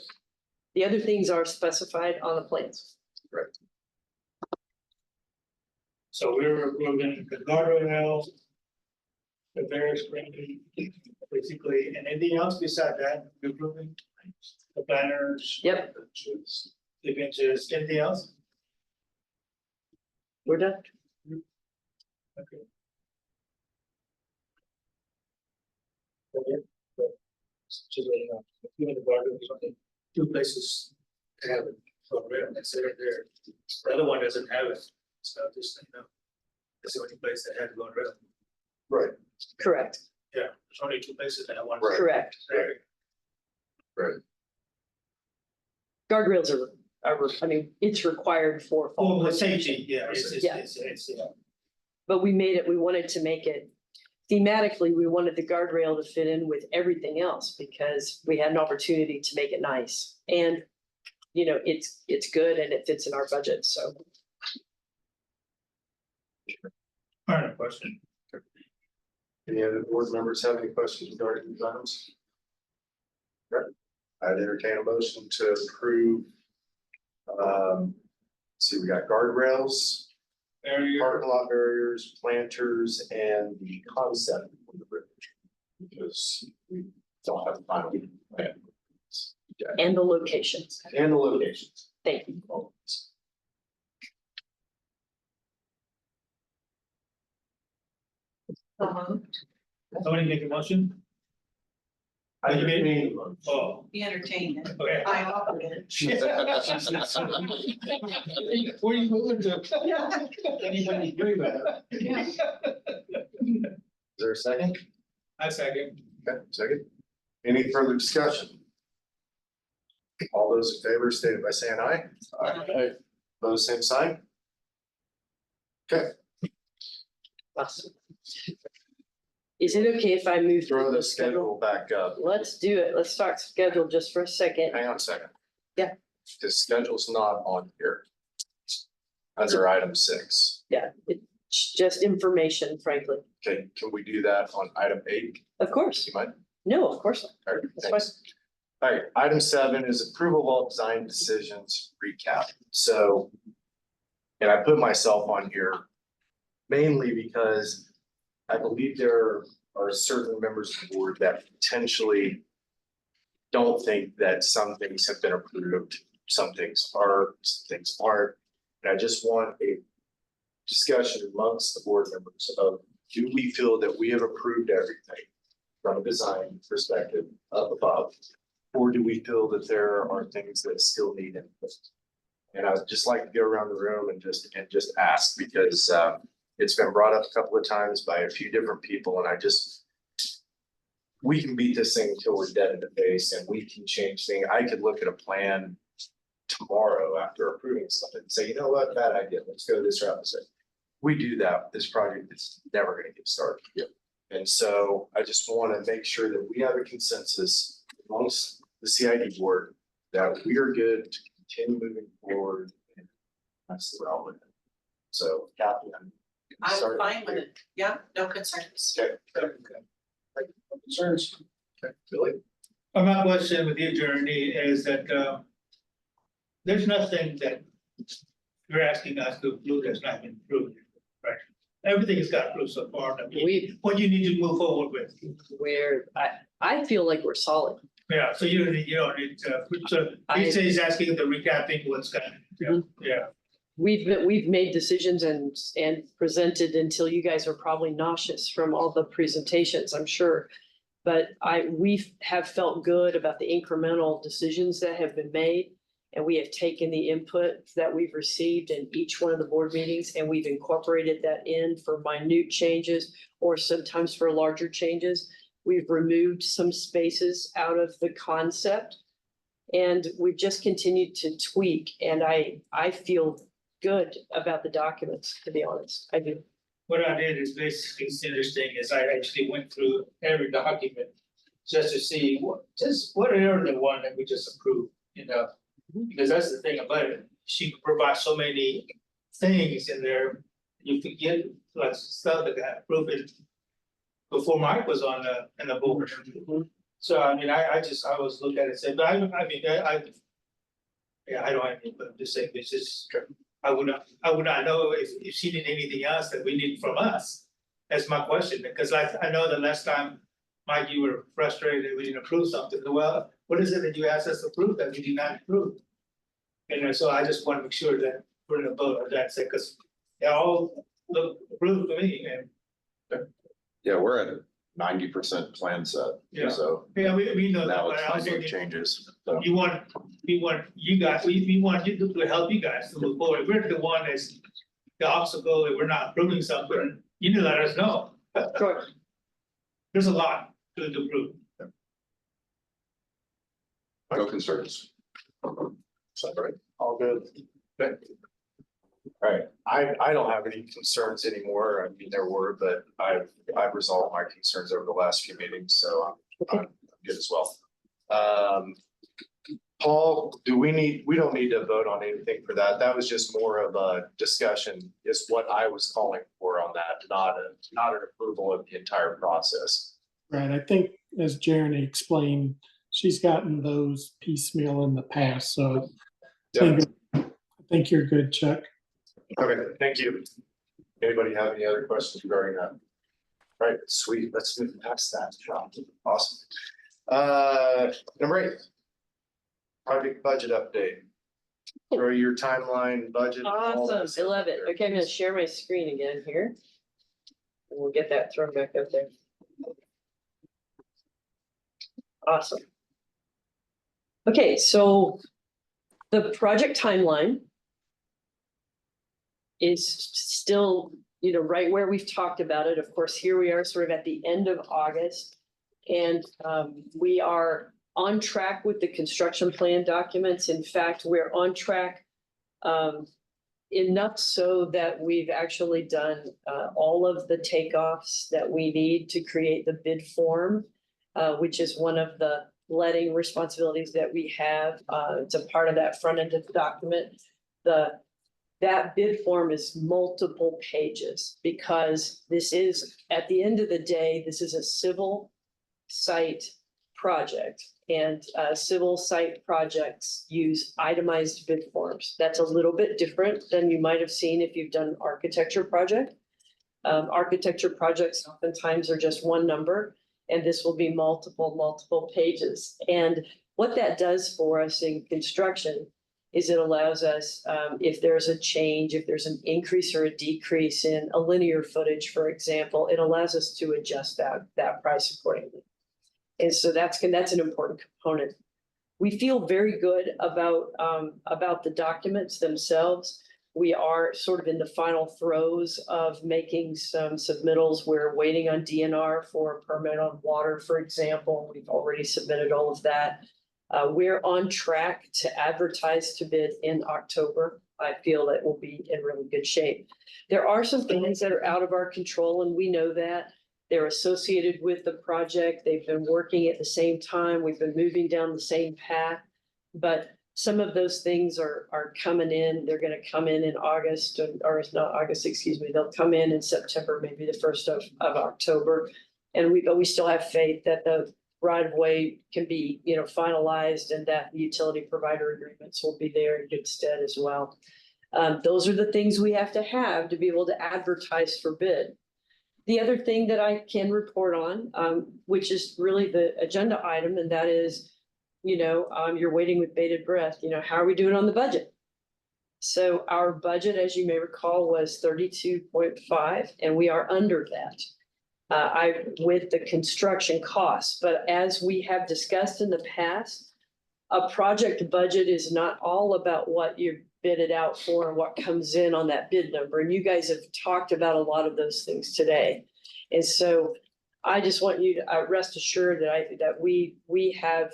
The other things are specified on the plans.
So we're gonna, the guardrail. The various, basically, and anything else beside that, we're approving the banners.
Yep.
The benches, anything else?
We're done.
Okay. Just letting you know, even the guardrail, there's only two places to have it, guardrail, that's it there. The other one doesn't have it, so just, you know. It's the only place that had guardrail.
Right,
Correct,
Yeah, there's only two places that have one.
Right.
correct.
right.
Guardrails I mean, it's required for. fall
Oh, the
protection.
safety, yeah,
Yeah.
it's.
But we wanted to make it, thematically, we wanted the guardrail to fit in with everything else because we had an opportunity to make it nice. And, you know, it's good and it fits in our budget, so.
All right, question.
Any other board members have any questions regarding these items? Right, I'd entertain a motion to approve. See, we got guardrails, parking lot barriers, planters, and the concept for the bridge. Because we don't have the final plan.
And the locations.
And the locations.
Thank you.
Somebody make a motion?
I
You made
entertain
Oh,
Be entertained.
okay.
I offered it.
Where you moving to? Anybody agree with that?
Is there a second?
I second.
Okay, second. Any further discussion? All those in favor stated by saying aye.
Aye.
Those same sign? Okay,
Awesome. Is it okay if I move
throw
through
the
the schedule?
schedule back up.
Let's do it. Let's start schedule just for a second.
Hang on a second.
Yeah.
The schedule's not on here. Under item 6.
Yeah, it's just information, frankly.
Okay, can we do that on item 8?
Of course.
You mind?
No, of course not.
All right,
That's
thanks. All right, item 7 is approval of all design decisions recap. So. And I put myself on here mainly because I believe there are certain members of the board that potentially don't think that some things have been approved, some things are, some things aren't. And I just want a discussion amongst the board members of, do we feel that we have approved everything from a design perspective up above? Or do we feel that there are things that still need input? And I would just like to go around the room and just ask, because it's been brought up a couple of times by a few different people, and we can beat this thing until we're dead in the face, and we can change things. I could look at a plan tomorrow after approving something and say, you know what, bad idea, let's go this route. We do that, this project is never gonna get started. Yep. And so I just wanna make sure that we have a consensus amongst the CID board that we are good to continue moving forward. And that's the realm of it. So, Kathy,
I'm fine with it. Yeah, no concerns.
Okay.
Concerns.
Okay, Billy?
My question with you, Journey, is that there's nothing that you're asking us to approve that's not been approved, right? Everything has got approved so far. What you need to move forward with.
I feel like we're solid.
Yeah, so you don't need, so he says he's asking the recapping what's going, yeah.
We've made decisions and presented until you guys are probably nauseous from all the presentations, I'm sure. But we have felt good about the incremental decisions that have been made. And we have taken the input that we've received in each one of the board meetings, and we've incorporated that in for minute changes or sometimes for larger changes. We've removed some spaces out of the concept. And we've just continued to tweak, and I feel good about the documents, to be honest. I do.
What I did is basically, it's interesting, is I actually went through every document just to see what are the one that we just approved, you know? Because that's the thing about it, she provides so many things in there, you forget like stuff that got approved before Mike was on in the board. So I mean, I always look at it and say, but I mean, yeah, I don't have any, but I'm just saying, this is, I would not know if she did anything else that we need from us. That's my question, because I know the last time, Mike, you were frustrated, we didn't approve something, well, what is it that you asked us to approve that we did not approve? And so I just want to make sure that we're in a vote on that, because they all look approved to me, and
Yeah, we're at 90% plan set,
Yeah.
so
yeah, we know that,
now
but
it's
I
time
also.
to make changes. So,
We want you guys, we want you to help you guys to move forward. We're the one that's the obstacle, if we're not approving something, you need to let us know.
Sure.
There's a lot to approve.
no concerns. Is that right?
All good. Okay. All right, I don't have any concerns anymore. I mean, there were, but I've resolved my concerns over the last few meetings, so I'm good as well. Paul, we don't need to vote on anything for that. That was just more of a discussion, is what I was calling for on that, not an approval of the entire process.
Right, I think as Jeremy explained, she's gotten those piecemeal in the past, so
Yeah.
I think you're good, Chuck.
Okay, thank you. Anybody have any other questions regarding that? All right, sweet, let's move past that, John. Awesome. Number 8. Project budget update. Throw your timeline, budget. all that
Awesome,
stuff
I love
up
it.
there.
Okay, I'm gonna share my screen again here. And we'll get that thrown back up there. Awesome. Okay, so the project timeline is still, right where we've talked about it. Of course, here we are sort of at the end of August. And we are on track with the construction plan documents. In fact, we're on track enough so that we've actually done all of the takeoffs that we need to create the bid form, which is one of the letting responsibilities that we have. It's a part of that front end of the document. That bid form is multiple pages because this is, at the end of the day, this is a civil site project. And civil site projects use itemized bid forms. That's a little bit different than you might have seen if you've done an architecture project. Architecture projects oftentimes are just one number, and this will be multiple pages. And what that does for us in construction is it allows us, if there's a change, if there's an increase or a decrease in a linear footage, for example, it allows us to adjust that price accordingly. And so that's an important component. We feel very good about the documents themselves. We are sort of in the final throes of making some submittals. We're waiting on DNR for a permit on water, for example. We've already submitted all of that. We're on track to advertise to bid in October. I feel that we'll be in really good shape. There are some things that are out of our control, and we know that. They're associated with the project. They've been working at the same time. We've been moving down the same path. But some of those things are coming in. They're going to come in August, or it's not August, excuse me. They'll come in September, maybe the 1st of October. And we still have faith that the right of way can be, finalized, and that the utility provider agreements will be there in good stead as well. Those are the things we have to be able to advertise for bid. The other thing that I can report on, which is really the agenda item, and that is, you're waiting with bated breath, how are we doing on the budget? So our budget, as you may recall, was 32.5, and we are under that. With the construction costs, but as we have discussed in the past, a project budget is not all about what you bid it out for and what comes in on that bid number. And you guys have talked about a lot of those things today. And so I just want you to rest assured that we have,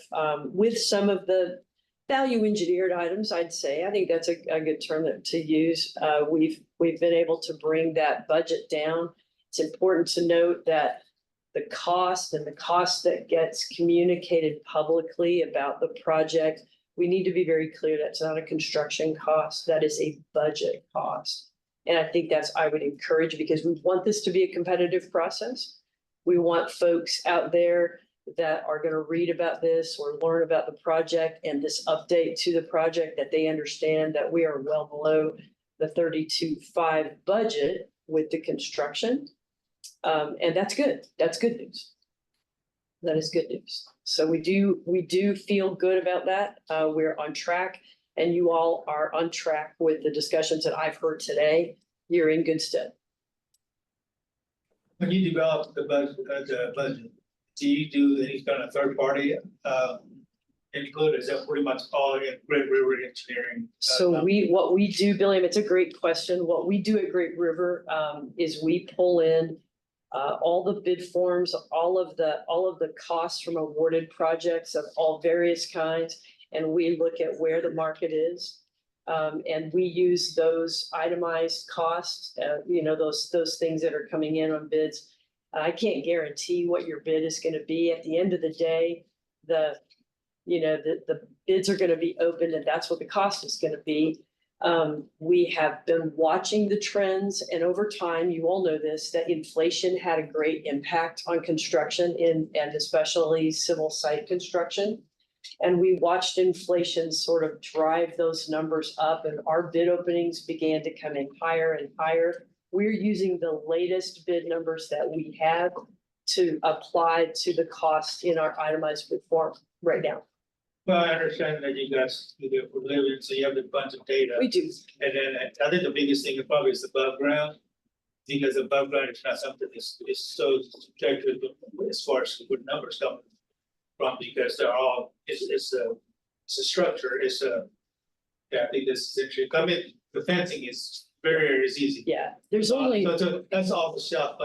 with some of the value engineered items, I'd say, I think that's a good term to use. We've been able to bring that budget down. It's important to note that the cost that gets communicated publicly about the project, we need to be very clear that's not a construction cost, that is a budget cost. And I think I would encourage, because we want this to be a competitive process. We want folks out there that are gonna read about this or learn about the project and this update to the project, that they understand that we are well below the 32.5 budget with the construction. And that's good. That's good news. That is good news. So we do feel good about that. We're on track, and you all are on track with the discussions that I've heard today. You're in good stead.
When you develop the budget, do you do any kind of third party, include, is that pretty much all in Great River Engineering?
So what we do, Billy, it's a great question. What we do at Great River, is we pull in all the bid forms, all of the costs from awarded projects of all various kinds, and we look at where the market is. And we use those itemized costs, those things that are coming in on bids. I can't guarantee what your bid is gonna be. At the end of the day, the bids are gonna be open, and that's what the cost is gonna be. We have been watching the trends, and over time, you all know this, that inflation had a great impact on construction and especially civil site construction. And we watched inflation sort of drive those numbers up, and our bid openings began to come in higher and higher. We're using the latest bid numbers that we have to apply to the cost in our itemized bid form right now.
Well, I understand that you guys do it for a living, so you have a bunch of data.
We do.
And then I think the biggest thing probably is above ground. Because above ground is not something is so subjective as far as what numbers come from, because they're all, it's a structure, I think this is interesting. I mean, the fencing is is easy.
Yeah, there's only.
So that's all the stuff.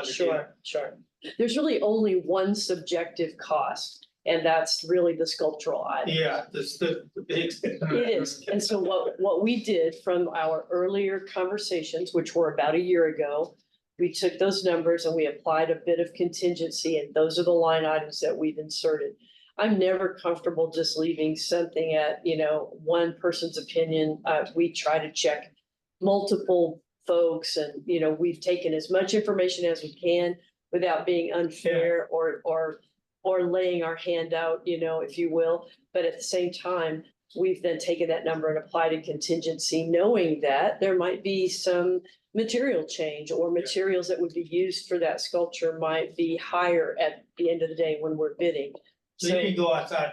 Sure. There's really only one subjective cost, and that's really the sculptural item.
Yeah, the big.
It is. And so what we did from our earlier conversations, which were about a year ago, we took those numbers and we applied a bit of contingency, and those are the line items that we've inserted. I'm never comfortable just leaving something at, one person's opinion. We try to check multiple folks, and, we've taken as much information as we can without being unfair or laying our hand out, if you will. But at the same time, we've then taken that number and applied a contingency, knowing that there might be some material change, or materials that would be used for that sculpture might be higher at the end of the day when we're bidding.
So you can go outside,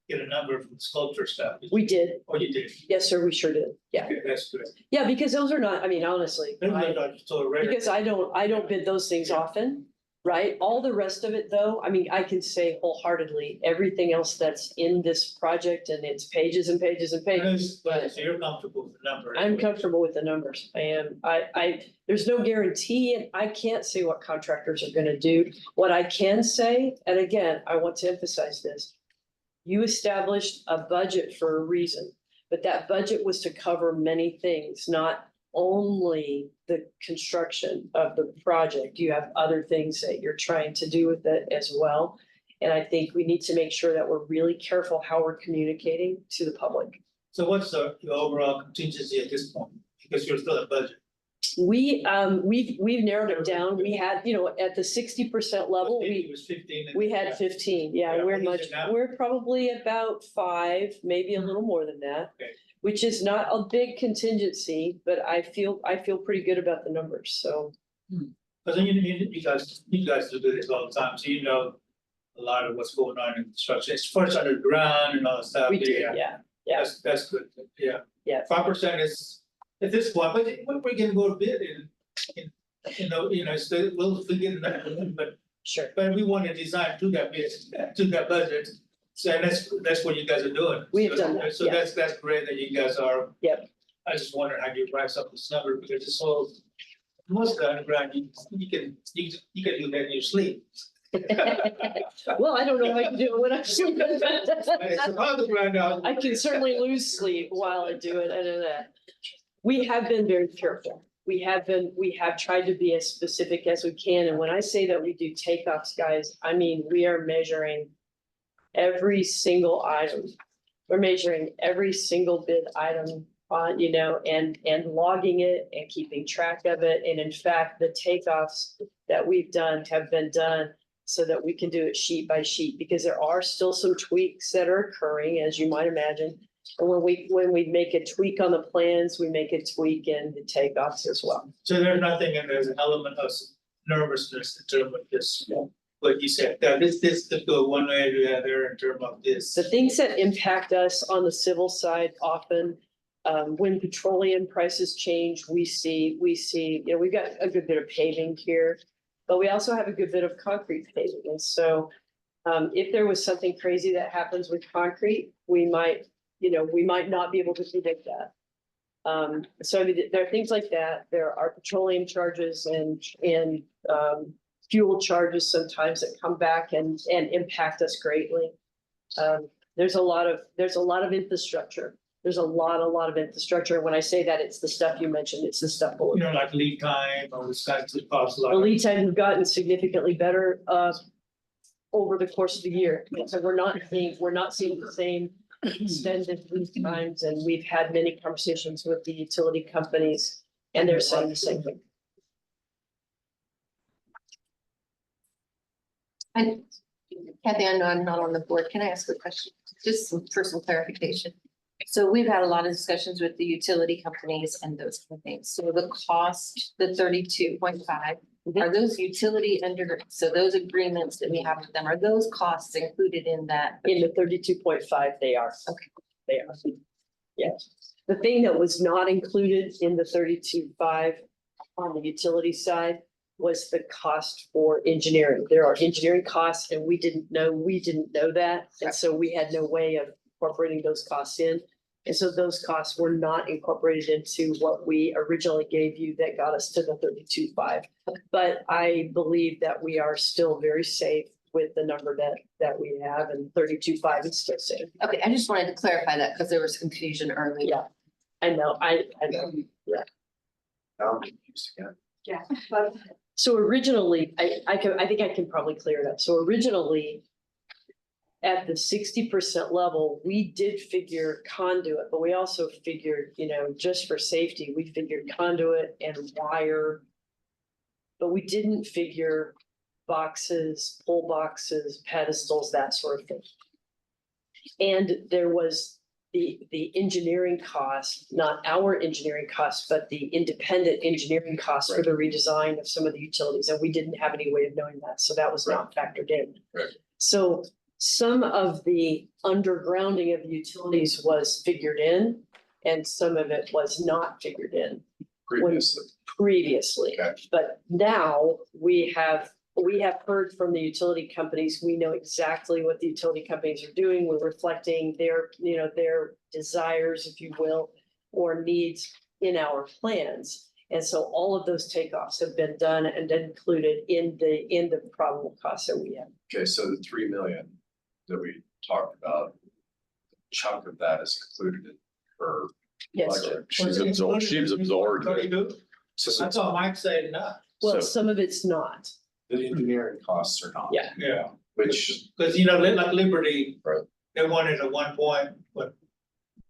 get a number from the sculpture stuff.
We did.
Oh, you did?
Yes, sir, we sure did. Yeah.
Okay, that's good.
Yeah, because those are not, honestly, because I don't bid those things often, right? All the rest of it, though, I can say wholeheartedly, everything else that's in this project, and it's pages and pages and pages.
But so you're comfortable with the number?
I'm comfortable with the numbers. I am. There's no guarantee, and I can't say what contractors are gonna do. What I can say, and again, I want to emphasize this, you established a budget for a reason, but that budget was to cover many things, not only the construction of the project. You have other things that you're trying to do with it as well. And I think we need to make sure that we're really careful how we're communicating to the public.
So what's the overall contingency at this point? Because you're still at budget.
We've narrowed it down. We had, at the 60% level,
It was 15.
we had 15. Yeah,
What is it now?
we're probably about 5, maybe a little more than that.
Okay.
Which is not a big contingency, but I feel pretty good about the numbers, so.
Because you guys do this all the time, so you know a lot of what's going on in construction. It's first underground and all that stuff.
We do, yeah.
That's good, yeah.
Yeah.
5% is at this point, but we're gonna go to bid so we'll get it, but.
Sure.
But we want to design to that bid, to that budget. So that's what you guys are doing.
We have done that,
So
yeah.
that's great that you guys are.
Yep.
I just wondered how you rise up this number, because it's so, most of the underground, you can do that in your sleep.
Well, I don't know if I can do it when I'm sleeping.
It's above the ground now.
I can certainly lose sleep while I do it, I know that. We have been very careful. We have tried to be as specific as we can, and when I say that we do takeoffs, guys, we are measuring every single item. We're measuring every single bid item on, and logging it and keeping track of it. And in fact, the takeoffs that we've done have been done so that we can do it sheet by sheet, because there are still some tweaks that are occurring, as you might imagine. And when we make a tweak on the plans, we make a tweak in the takeoffs as well.
So there's nothing, and there's an element of nervousness in terms of this, what you said, that this could go one way or the other in terms of this.
The things that impact us on the civil side often, when petroleum prices change, we see, you know, we've got a good bit of paving here, but we also have a good bit of concrete paving. And so if there was something crazy that happens with concrete, we might not be able to predict that. So I mean, there are things like that. There are petroleum charges and fuel charges sometimes that come back and impact us greatly. There's a lot of infrastructure. There's a lot of infrastructure. When I say that, it's the stuff you mentioned. It's the stuff.
You know, like lead time or this kinds of costs.
The lead time have gotten significantly better over the course of the year. So we're not seeing the same extended lead times, and we've had many conversations with the utility companies, and they're saying the same thing.
And Kathy, I know I'm not on the board. Can I ask a question? Just for some clarification. So we've had a lot of discussions with the utility companies and those kind of things. So the cost, the 32.5, are those utility so those agreements that we have with them, are those costs included in that?
In the 32.5, they are.
Okay.
They are. Yes. The thing that was not included in the 32.5 on the utility side was the cost for engineering. There are engineering costs, and we didn't know that. And so we had no way of incorporating those costs in. And so those costs were not incorporated into what we originally gave you that got us to the 32.5. But I believe that we are still very safe with the number that we have, and 32.5 is still safe.
Okay, I just wanted to clarify that because there was confusion earlier.
Yeah, I know, I know, yeah.
Now I'm confused again.
Yeah. So originally, I think I can probably clear it up. So originally, at the 60% level, we did figure conduit, but we also figured, you know, just for safety, we figured conduit and wire. But we didn't figure boxes, pole boxes, pedestals, that sort of thing. And there was the engineering cost, not our engineering cost, but the independent engineering cost for the redesign of some of the utilities. And we didn't have any way of knowing that. So that was not factored in.
Right.
So some of the undergrounding of the utilities was figured in, and some of it was not figured in previously.
Okay.
But now we have heard from the utility companies. We know exactly what the utility companies are doing. We're reflecting their desires, if you will, or needs in our plans. And so all of those takeoffs have been done and included in the probable costs that we have.
Okay, so the 3 million that we talked about, chunk of that is included in her
Yes.
budget.
She's absorbed.
I thought Mike said not.
Well,
So-
some of it's not.
The engineering costs are not.
Yeah.
Yeah.
Which,
Because, you know, like Liberty.
Right.
They wanted a 1.4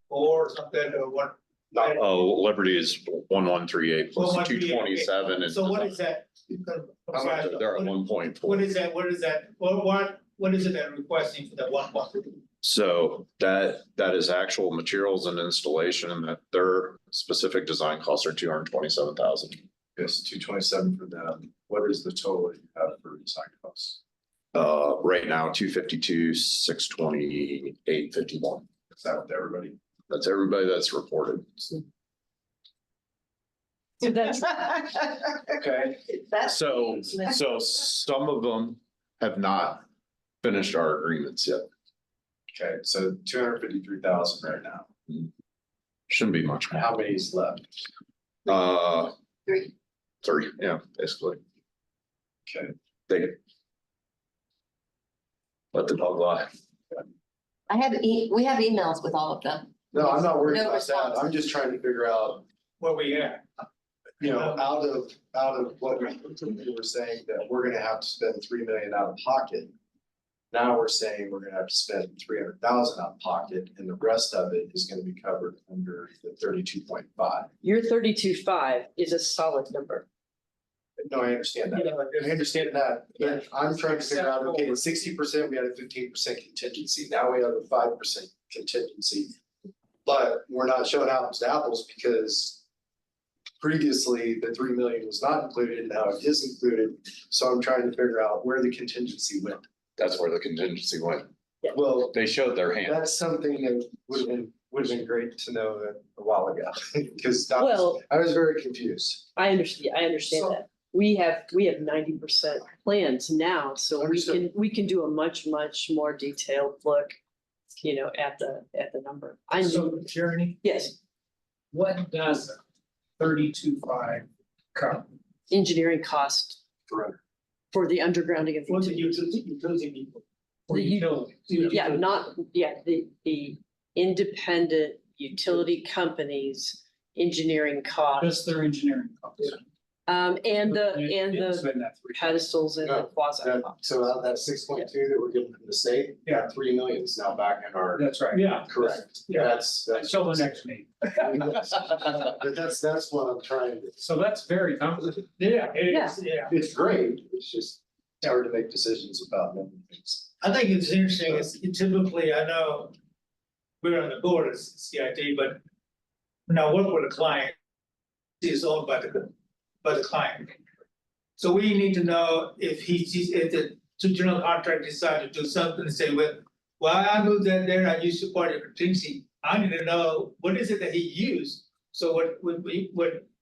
or something, or one.
Oh, Liberty is 1138 plus
1138,
227 and.
So what is that?
They're at 1.4.
What is that? What is that? What is it they're requesting for that 1.4?
So that is actual materials and installation, and that their specific design costs are 227,000.
yes, 227 for them. What is the total that you have for design costs?
Right now, 252, 620, 851.
Is that with everybody?
That's everybody that's reported.
So that's
Okay.
So some of them have not finished our agreements yet.
Okay, so 253,000 right now.
Shouldn't be much more.
How many is left?
Three, yeah, basically.
Okay,
They let the dog lie.
We have emails with all of them.
No, I'm not worried
No
about that.
response.
I'm just trying to figure out,
Where we at?
you know, out of what we were saying that we're gonna have to spend 3 million out of pocket. Now we're saying we're gonna have to spend 300,000 out of pocket, and the rest of it is gonna be covered under the 32.5.
your 32.5 is a solid number.
No, I understand that. I understand that, but I'm trying to figure out, okay, at 60%, we had a 15% contingency, now we have a 5% contingency. But we're not showing apples to apples because previously the 3 million was not included, and now it is included. So I'm trying to figure out where the contingency went.
That's where the contingency went.
Well,
They showed their hand.
that's something that would have been great to know a while ago, because
Well,
I was very confused.
I understand
So-
that. We have 90% plans now, so
Understood.
we can do a much more detailed look, you know, at the number. I
So
knew,
Jeremy,
yes,
what does 32.5 cover?
engineering cost
Correct.
for the undergrounding of.
For the
utilities.
utility people. For
The u-
utilities.
Yeah, the independent utility companies' engineering costs,
Just their engineering costs.
and the
Didn't spend that three.
pedestals and the
No,
quasi.
So out of that 6.2 that we're getting from the state,
Yeah.
3 million is now back in our.
That's right. Yeah.
Correct.
Yeah.
That's.
Until the next meeting.
But that's what I'm trying to,
So that's very complicated. Yeah, it is, yeah.
it's great, it's just it's hard to make decisions about many things.
I think it's interesting, is typically, I know we're on the board as CIT, but when I work with a client, it's owned by the client. So we need to know if if the general contractor decides to do something and say, well, I moved that there, I used to part of contingency. I need to know, what is it that he used? So what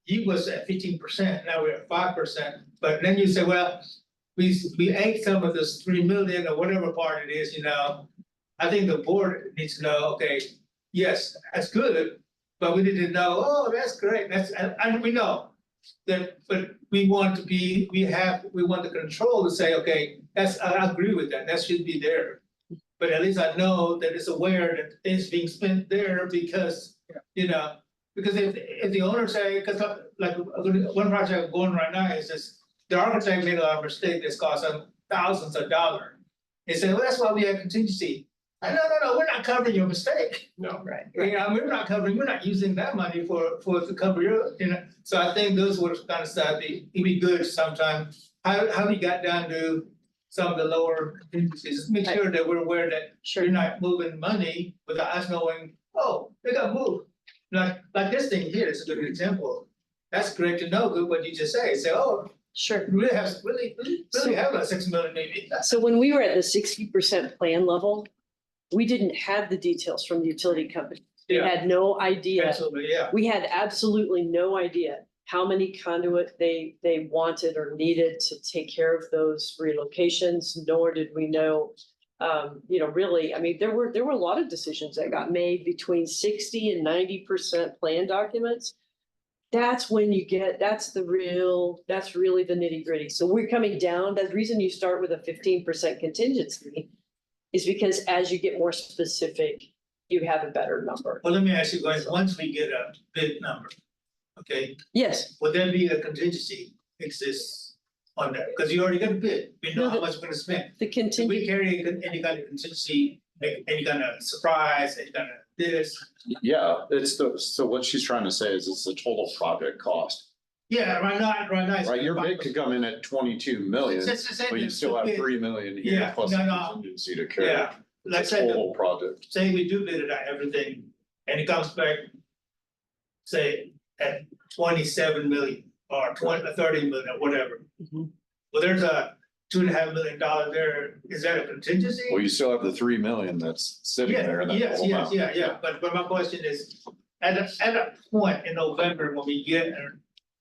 he was at 15%, now we're at 5%, but then you say, well, we ate some of this 3 million or whatever part it is, you know. I think the board needs to know, okay, yes, that's good, but we need to know, oh, that's great, and we know. That, but we want the control to say, okay, I agree with that, that should be there. But at least I know that it's aware that it's being spent there because, you know, because if the owner say, because like one project I'm going right now is just, the architect made a lot of mistake that's cost them thousands of dollars. They say, well, that's why we have contingency. No, we're not covering your mistake.
No.
Right.
You know, we're not using that money for to cover your, you know, so I think those were kind of stuff, it'd be good sometime. How we got down to some of the lower contingencies, just make sure that we're aware that
Sure.
you're not moving money without us knowing, oh, they got moved. Like this thing here is a good example. That's great to know, good what you just say, oh,
Sure.
we really have like 6 million maybe.
So when we were at the 60% plan level, we didn't have the details from the utility company. We
Yeah.
had no idea.
Absolutely, yeah.
We had absolutely no idea how many conduit they wanted or needed to take care of those relocations, nor did we know. You know, really, I mean, there were a lot of decisions that got made between 60 and 90% plan documents. That's when you get, that's really the nitty gritty. So we're coming down, the reason you start with a 15% contingency is because as you get more specific, you have a better number.
Well, let me ask you guys, once we get a bid number, okay,
Yes,
would there be a contingency exists on that? Because you already got a bid, we know
No,
how
the-
much we're gonna spend.
the
Do we
contingency,
carry any kind of contingency, any kind of surprise, any kind of this?
Yeah, it's so what she's trying to say is it's the total project cost,
Yeah, right now.
right? Your bid could come in at 22 million,
It's the same
but you
as
still
the
have
bid.
3 million here
Yeah,
plus
no,
the
no.
contingency to carry.
Yeah, like I
The
said,
total project.
say we do bid it out, everything, and it comes back, say, at 27 million or 30 million or whatever.
Mhm.
Well, there's a $2.5 million there, is that a contingency?
Well, you still have the 3 million that's sitting there in that
Yes,
total amount.
yeah, but my question is, at a point in November when we get a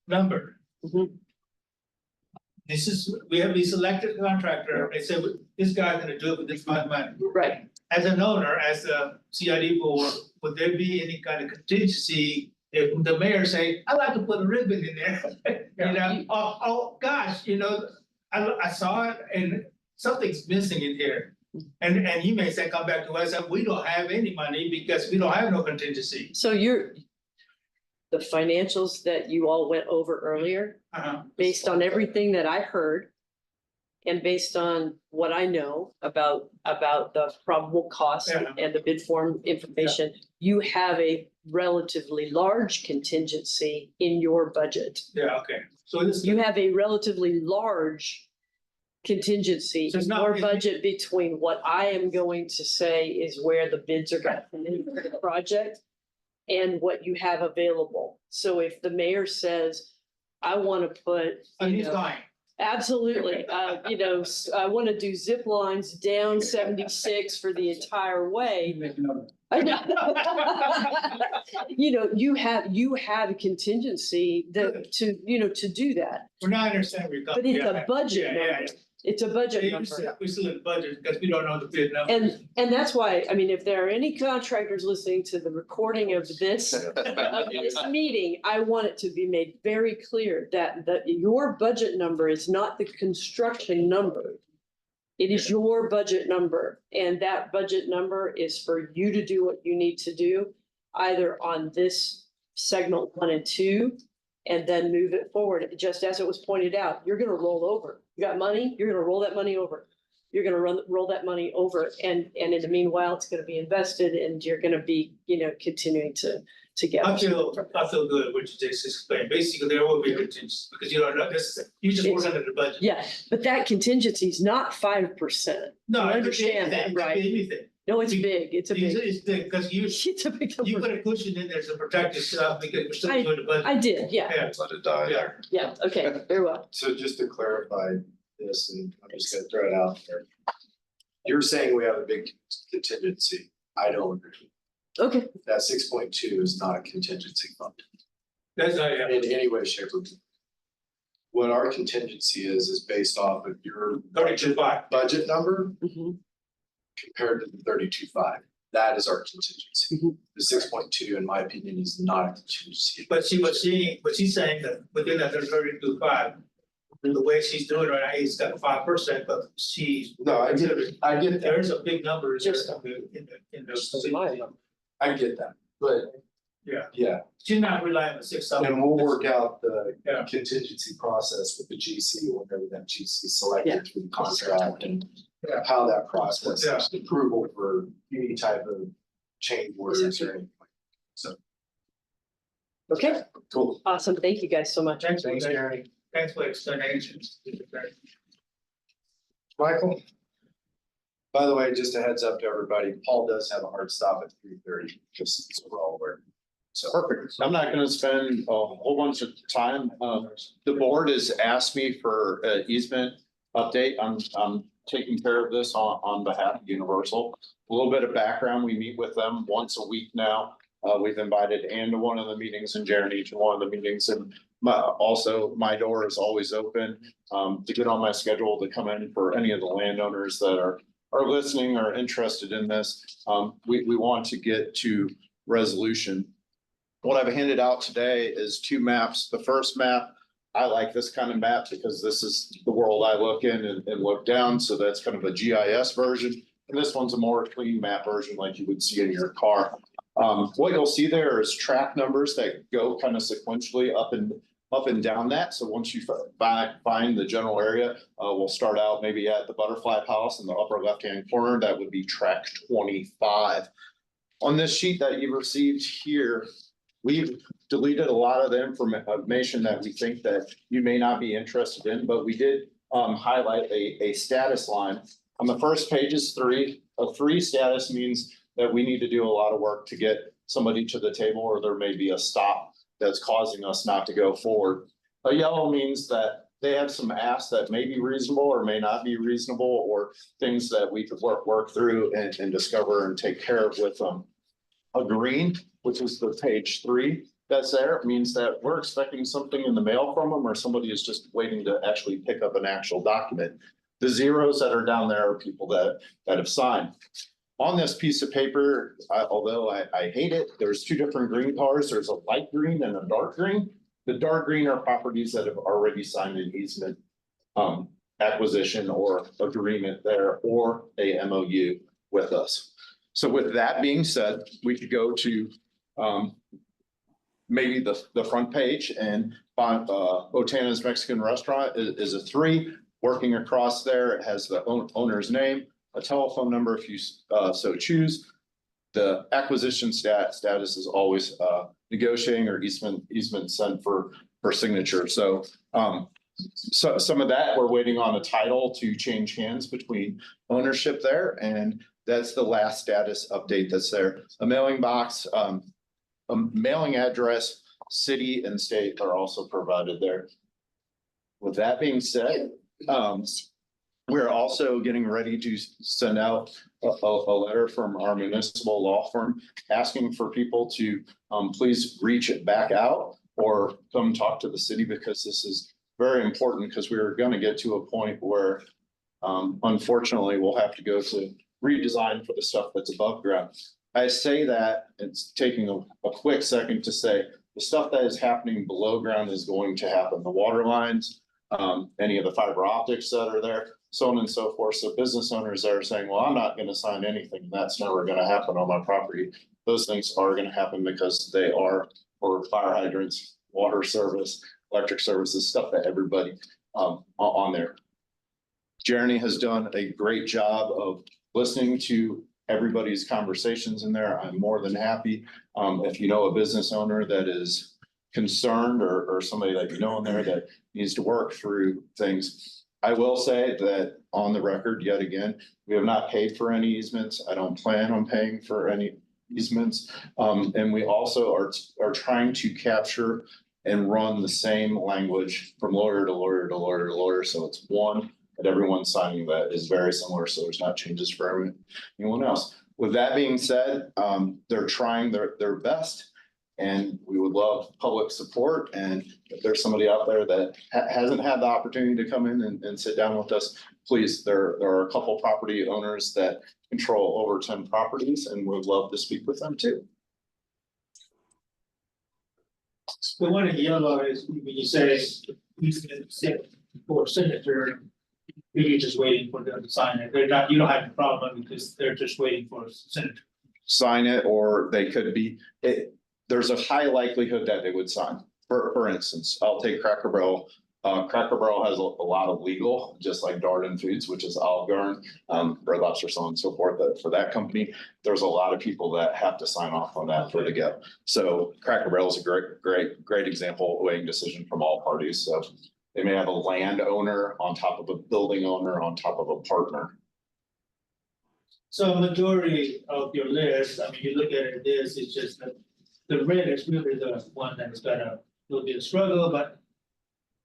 number.
Mhm.
We have these selected contractor, they say, this guy's gonna do it with this much money.
right,
As an owner, as a CID board, would there be any kind of contingency if the mayor say, I'd like to put a ribbon in there? You know, oh, gosh, you know, I saw it and something's missing in here. And he may say, come back to us, and we don't have any money because we don't have no contingency.
so the financials that you all went over earlier, based on everything that I heard, And based on what I know about the probable cost
Yeah.
and the bid form information, you have a relatively large contingency in your budget.
Yeah, okay. So this,
You have a relatively large contingency
So it's
in
not
your
really-
budget between what I am going to say is where the bids are going come in for the project and what you have available. So if the mayor says, I want to put,
he's lying.
absolutely, I want to do zip lines down 76 for the entire way.
Make another.
I know. You have a contingency that to do that,
We're not understanding where you're
but
coming.
it's a budget
Yeah, yeah,
number. It's a budget
yeah.
number.
We still in budget because we don't know the bid number.
And that's why, I mean, if there are any contractors listening to the recording of this meeting, I want it to be made very clear that your budget number is not the construction number. It is your budget number, and that budget number is for you to do what you need to do, either on this segment 1 and 2, and then move it forward. Just as it was pointed out, you're gonna roll over. You got money, you're gonna roll that money over. You're gonna roll that money over, and in the meanwhile, it's gonna be invested, and you're gonna be, continuing to get.
I feel good, what you just explained. Basically, there will be a contingency because you don't know this, you just work under the budget.
Yeah, but that contingency is not 5%.
No,
You
I
understand that, right?
Anything.
No, it's big, it's a big,
It's big because you,
it's a big
you
number.
put a cushion in there to protect yourself because we're still doing the budget.
I did, yeah,
Yeah.
Let it die there.
yeah, okay, very well.
So just to clarify this, and I'm just gonna throw it out there. You're saying we have a big contingency. I don't agree.
Okay,
That 6.2 is not a contingency fund
That's not, yeah.
in any way, shape, or form. What our contingency is based off of your
32.5.
budget number
mhm,
compared to the 32.5. That is our contingency.
Mhm.
The 6.2, in my opinion, is not a contingency.
But she's saying that within that 32.5, the way she's doing it right now, it's got 5%, but she's.
No, I get that.
There's a big number
Just-
in those.
I get that, but
Yeah,
yeah,
she's not relying on 6,000.
and we'll work out the
Yeah.
contingency process with the GC, whenever that GC
Yeah.
selected through the contract and
Yeah.
how that process
Yeah.
is approval for any type of change orders or anything. So,
okay,
cool.
awesome, thank you guys so much.
Thanks,
Thanks, Jeremy.
Thanks for explanations.
Michael? By the way, just a heads up to everybody, Paul does have a hard stop at 3:30, just so we're all aware. So.
Perfect. I'm not gonna spend a whole bunch of time. The board has asked me for an easement update. I'm taking care of this on behalf of Universal. A little bit of background, we meet with them once a week now. We've invited Ann to one of the meetings and Jeremy to one of the meetings, and my door is always open to get on my schedule to come in for any of the landowners that are listening or interested in this. We want to get to resolution. What I've handed out today is 2 maps. The first map, I like this kind of map because this is the world I look in and look down. So that's kind of a GIS version. And this one's a more clean map version like you would see in your car. What you'll see there is track numbers that go kind of sequentially up and down that. So once you find the general area, we'll start out maybe at the Butterfly House in the upper left-hand corner. That would be track 25. On this sheet that you received here, we've deleted a lot of the information that we think that you may not be interested in, but we did highlight a status line. On the first page is 3. A 3 status means that we need to do a lot of work to get somebody to the table, or there may be a stop that's causing us not to go forward. A yellow means that they have some asks that may be reasonable or may not be reasonable, or things that we could work through and discover and take care of with them. A green, which is the page 3 that's there, means that we're expecting something in the mail from them, or somebody is just waiting to actually pick up an actual document. The zeros that are down there are people that have signed. On this piece of paper, although I hate it, there's 2 different green colors. There's a light green and a dark green. The dark green are properties that have already signed an easement acquisition or agreement there, or a MOU with us. So with that being said, we could go to maybe the front page and find Botana's Mexican Restaurant is a 3. Working across there, it has the owner's name, a telephone number if you so choose. The acquisition status is always negotiating or easement sent for signature. So some of that, we're waiting on a title to change hands between ownership there, and that's the last status update that's there. A mailing box, a mailing address, city and state are also provided there. With that being said, we're also getting ready to send out a letter from our municipal law firm asking for people to please reach it back out or come talk to the city, because this is very important, because we are going to get to a point where unfortunately we'll have to go to redesign for the stuff that's above ground. I say that it's taking a quick second to say the stuff that is happening below ground is going to happen. The water lines, any of the fiber optics that are there, so on and so forth. So business owners are saying, well, I'm not going to sign anything. That's never going to happen on my property. Those things are going to happen because they are for fire hydrants, water service, electric services, stuff that everybody on there. Jeremy has done a great job of listening to everybody's conversations in there. I'm more than happy. If you know a business owner that is concerned or somebody that you know in there that needs to work through things, I will say that on the record, yet again, we have not paid for any easements. I don't plan on paying for any easements. And we also are trying to capture and run the same language from lawyer to lawyer to lawyer to lawyer. So it's one that everyone signing that is very similar. So there's not changes for anyone else. With that being said, they're trying their best. And we would love public support. And if there's somebody out there that hasn't had the opportunity to come in and sit down with us, please, there are a couple property owners that control over 10 properties, and we'd love to speak with them too.
The one in yellow is when you say easement set for signature, you're just waiting for them to sign it. They're not, you don't have a problem because they're just waiting for a signature.
Sign it, or they could be, there's a high likelihood that they would sign. For instance, I'll take Cracker Barrel. Cracker Barrel has a lot of legal, just like Darden Foods, which is Olive Garden, Red Lobster, so on and so forth. But for that company, there's a lot of people that have to sign off on that for the go. So Cracker Barrel is a great example, weighing decision from all parties. So they may have a landowner on top of a building owner on top of a partner.
So majority of your list, I mean, you look at it, this is just the red is really the one that's got a little bit of struggle, but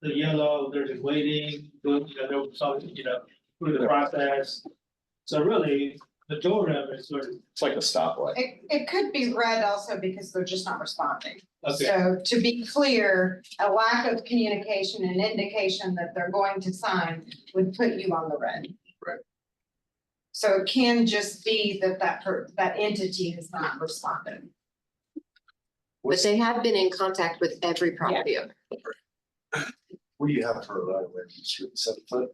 the yellow, they're just waiting, they're something, through the process. So really, majority of it is sort of.
It's like a stoplight.
It could be red also because they're just not responding.
Okay.
So to be clear, a lack of communication and indication that they're going to sign would put you on the red.
Right.
So it can just be that entity has not responded.
But they have been in contact with every property owner.
What do you have for a right of way? 7 foot?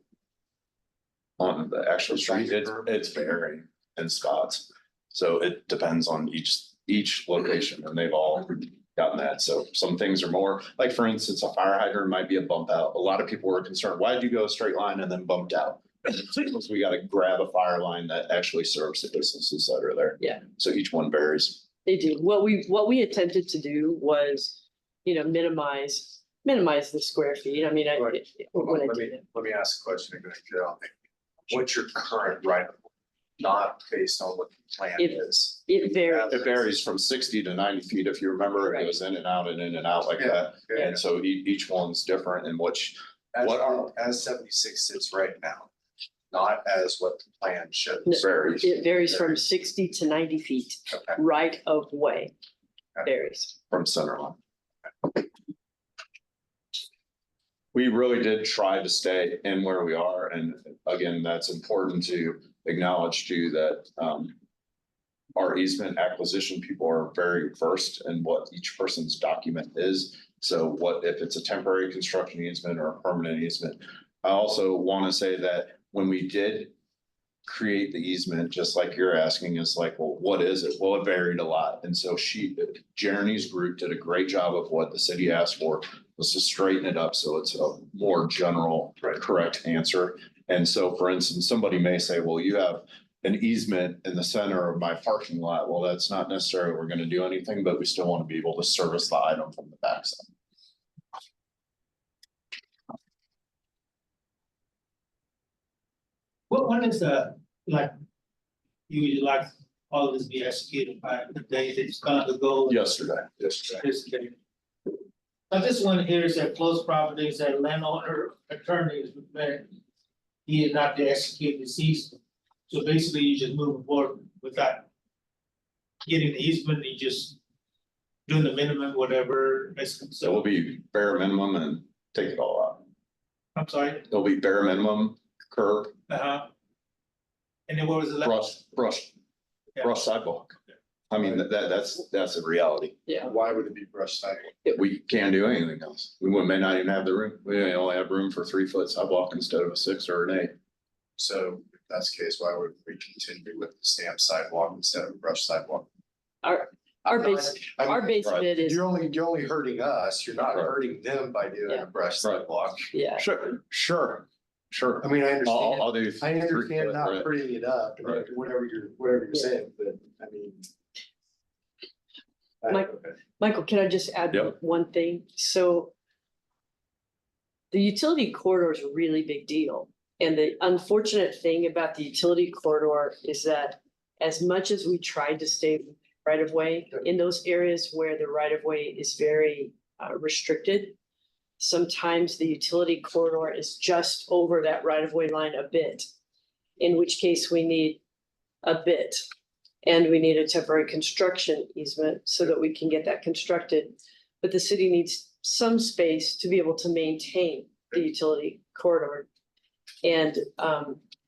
On the actual street, it's varying in spots. So it depends on each location, and they've all gotten that. So some things are more, like for instance, a fire hydrant might be a bump out. A lot of people were concerned, why did you go a straight line and then bumped out? Because we got to grab a fire line that actually serves the businesses that are there.
Yeah.
So each one varies.
They do. What we attempted to do was, minimize the square feet. I mean,
Let me ask a question again. What's your current right of way? Not based on what the plan is.
It varies.
It varies from 60 to 90 feet. If you remember, it goes in and out like that.
Yeah.
And so each one's different in which,
As 76 sits right now, not as what the plan shows.
varies.
It varies from 60 to 90 feet,
Okay.
right of way. Varies.
From center line. We really did try to stay in where we are. And again, that's important to acknowledge too, that our easement acquisition people are very versed in what each person's document is. So what if it's a temporary construction easement or a permanent easement? I also want to say that when we did create the easement, just like you're asking, is like, well, what is it? Well, it varied a lot. And so Jeremy's group did a great job of what the city asked for. let's just straighten it up so it's a more general, correct answer. And so, for instance, somebody may say, well, you have an easement in the center of my parking lot. Well, that's not necessarily, we're gonna do anything, but we still want to be able to service the item from the backside.
What is the, like, you would like all of this be executed by the day that it's gonna go?
Yesterday.
This day. I just want to hear is that close properties that landowner attorneys prepared. He had not to execute the easement. So basically you just move forward without getting the easement, you just doing the minimum, whatever.
So it will be bare minimum and take it all out.
I'm sorry,
It'll be bare minimum, curb,
and then what was the last?
brush sidewalk. I mean, that's a reality.
Yeah.
Why would it be brush sidewalk?
We can't do anything else. May not even have the room. We may only have room for 3-foot sidewalk instead of a 6 or an 8.
So if that's the case, why would we continue with the stamp sidewalk instead of brush sidewalk?
Our base,
I mean,
our base
right.
bid is,
You're only hurting us. You're not
Right.
hurting them by doing
Yeah.
a brush
Right.
sidewalk.
yeah,
Sure.
I mean, I understand.
I'll do.
I
3
understand
foot,
not
right.
prettying it up, and
Right.
whatever you're
Yeah.
saying, but I mean.
Mike-
Okay.
Michael, can I just add
Yep.
one thing? So the utility corridor is a really big deal. And the unfortunate thing about the utility corridor is that as much as we tried to stay right of way in those areas where the right of way is very restricted, sometimes the utility corridor is just over that right of way line a bit, in which case we need a bit. And we need a temporary construction easement so that we can get that constructed. But the city needs some space to be able to maintain the utility corridor. And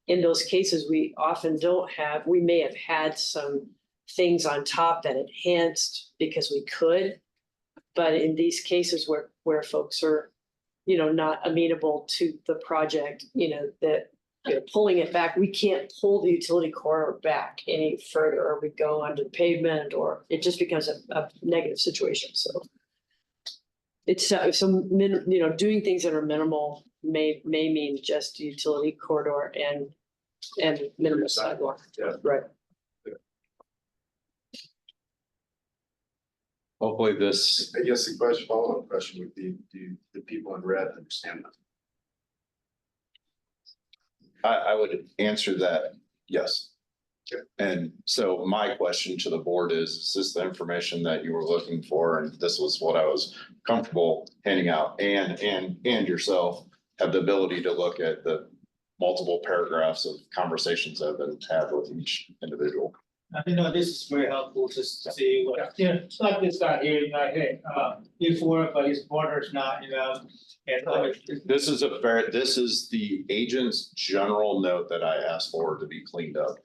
in those cases, we often don't have, we may have had some things on top that enhanced because we could. But in these cases where folks are, not amenable to the project, that pulling it back, we can't pull the utility corridor back any further, or we go under the pavement, or it just becomes a negative situation, so. It's doing things that are minimal may mean just utility corridor and minimal sidewalk.
Yeah.
Right.
Hopefully this,
I guess the follow-up question would be, do the people in red understand that?
I would answer that, yes.
Okay.
And so my question to the board is this the information that you were looking for? And this was what I was comfortable handing out, and yourself have the ability to look at the multiple paragraphs of conversations that have been had with each individual.
I know this is very helpful just to see what, it's like this guy here, hey, before, but his border's not, and.
This is this is the agent's general note that I asked for to be cleaned up.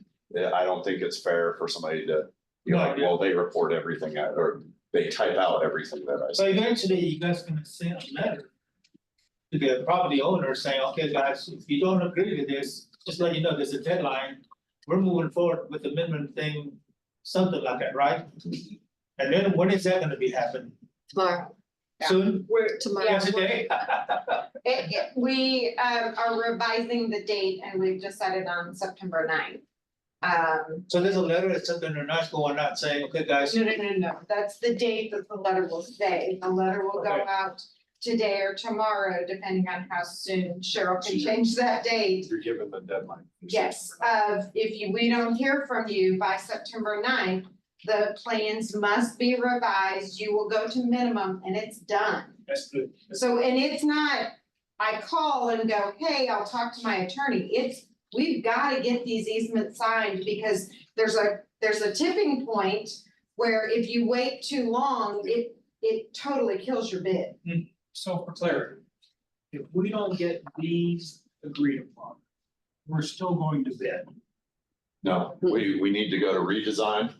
I don't think it's fair for somebody to, well, they report everything out, or they type out everything that I
So
say.
eventually you guys gonna send a letter to the property owner saying, okay, guys, if you don't agree with this, just let you know there's a deadline. We're moving forward with the amendment thing, something like that, right? And then when is that gonna be happening?
Tomorrow.
Soon?
Tomorrow.
Yeah, today?
We are revising the date and we've decided on September 9th.
So there's a letter that's something they're not going out saying, okay, guys.
No, that's the date that the letter will say. The letter will go
Okay.
out today or tomorrow, depending on how soon Cheryl can change that date.
You're given the deadline.
Yes, we don't hear from you by September 9th, the plans must be revised, you will go to minimum and it's done.
That's good.
So, and it's not, I call and go, hey, I'll talk to my attorney, we've gotta get these easements signed because there's a tipping point where if you wait too long, it totally kills your bid.
So for clarity, if we don't get these agreed upon, we're still going to bid.
No, we need to go to redesign.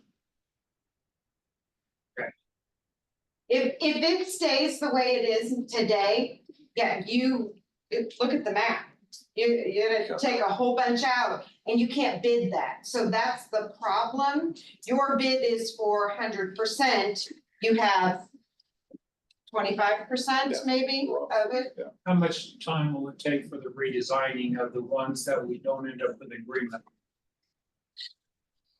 If it stays the way it is today, yeah, look at the map. You're gonna take a whole bunch out and you can't bid that. So that's the problem. Your bid is for 100%. You have 25% maybe of it.
How much time will it take for the redesigning of the ones that we don't end up with agreement?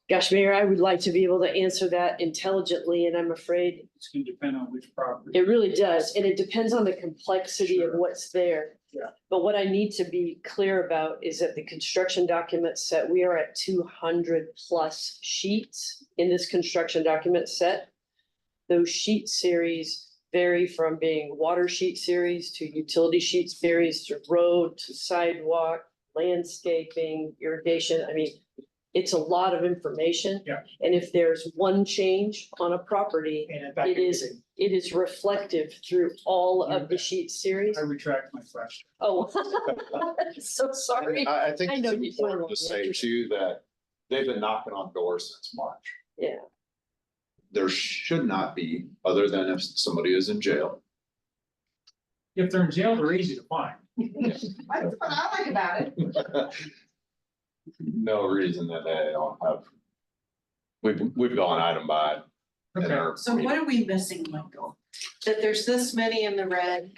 Gosh, Mayor, I would like to be able to answer that intelligently, and I'm afraid
It's gonna depend on which property.
it really does, and it depends on the complexity of what's there.
Yeah.
But what I need to be clear about is that the construction document set, we are at 200+ sheets in this construction document set. Those sheet series vary from being water sheet series to utility sheet series to road to sidewalk, landscaping, irrigation. I mean, it's a lot of information.
Yeah.
And if there's one change on a property,
And in fact,
it is reflective through all of the sheet series.
I retract my question.
Oh, so sorry.
I think
I know
it's
you
important
told
to
me.
say too that they've been knocking on doors since March.
Yeah,
There should not be, other than if somebody is in jail.
If they're in jail, they're easy to find.
That's what I like about it.
No reason that they don't have. We've gone item by. and
Okay.
they're-
So what are we missing, Michael? That there's this many in the red.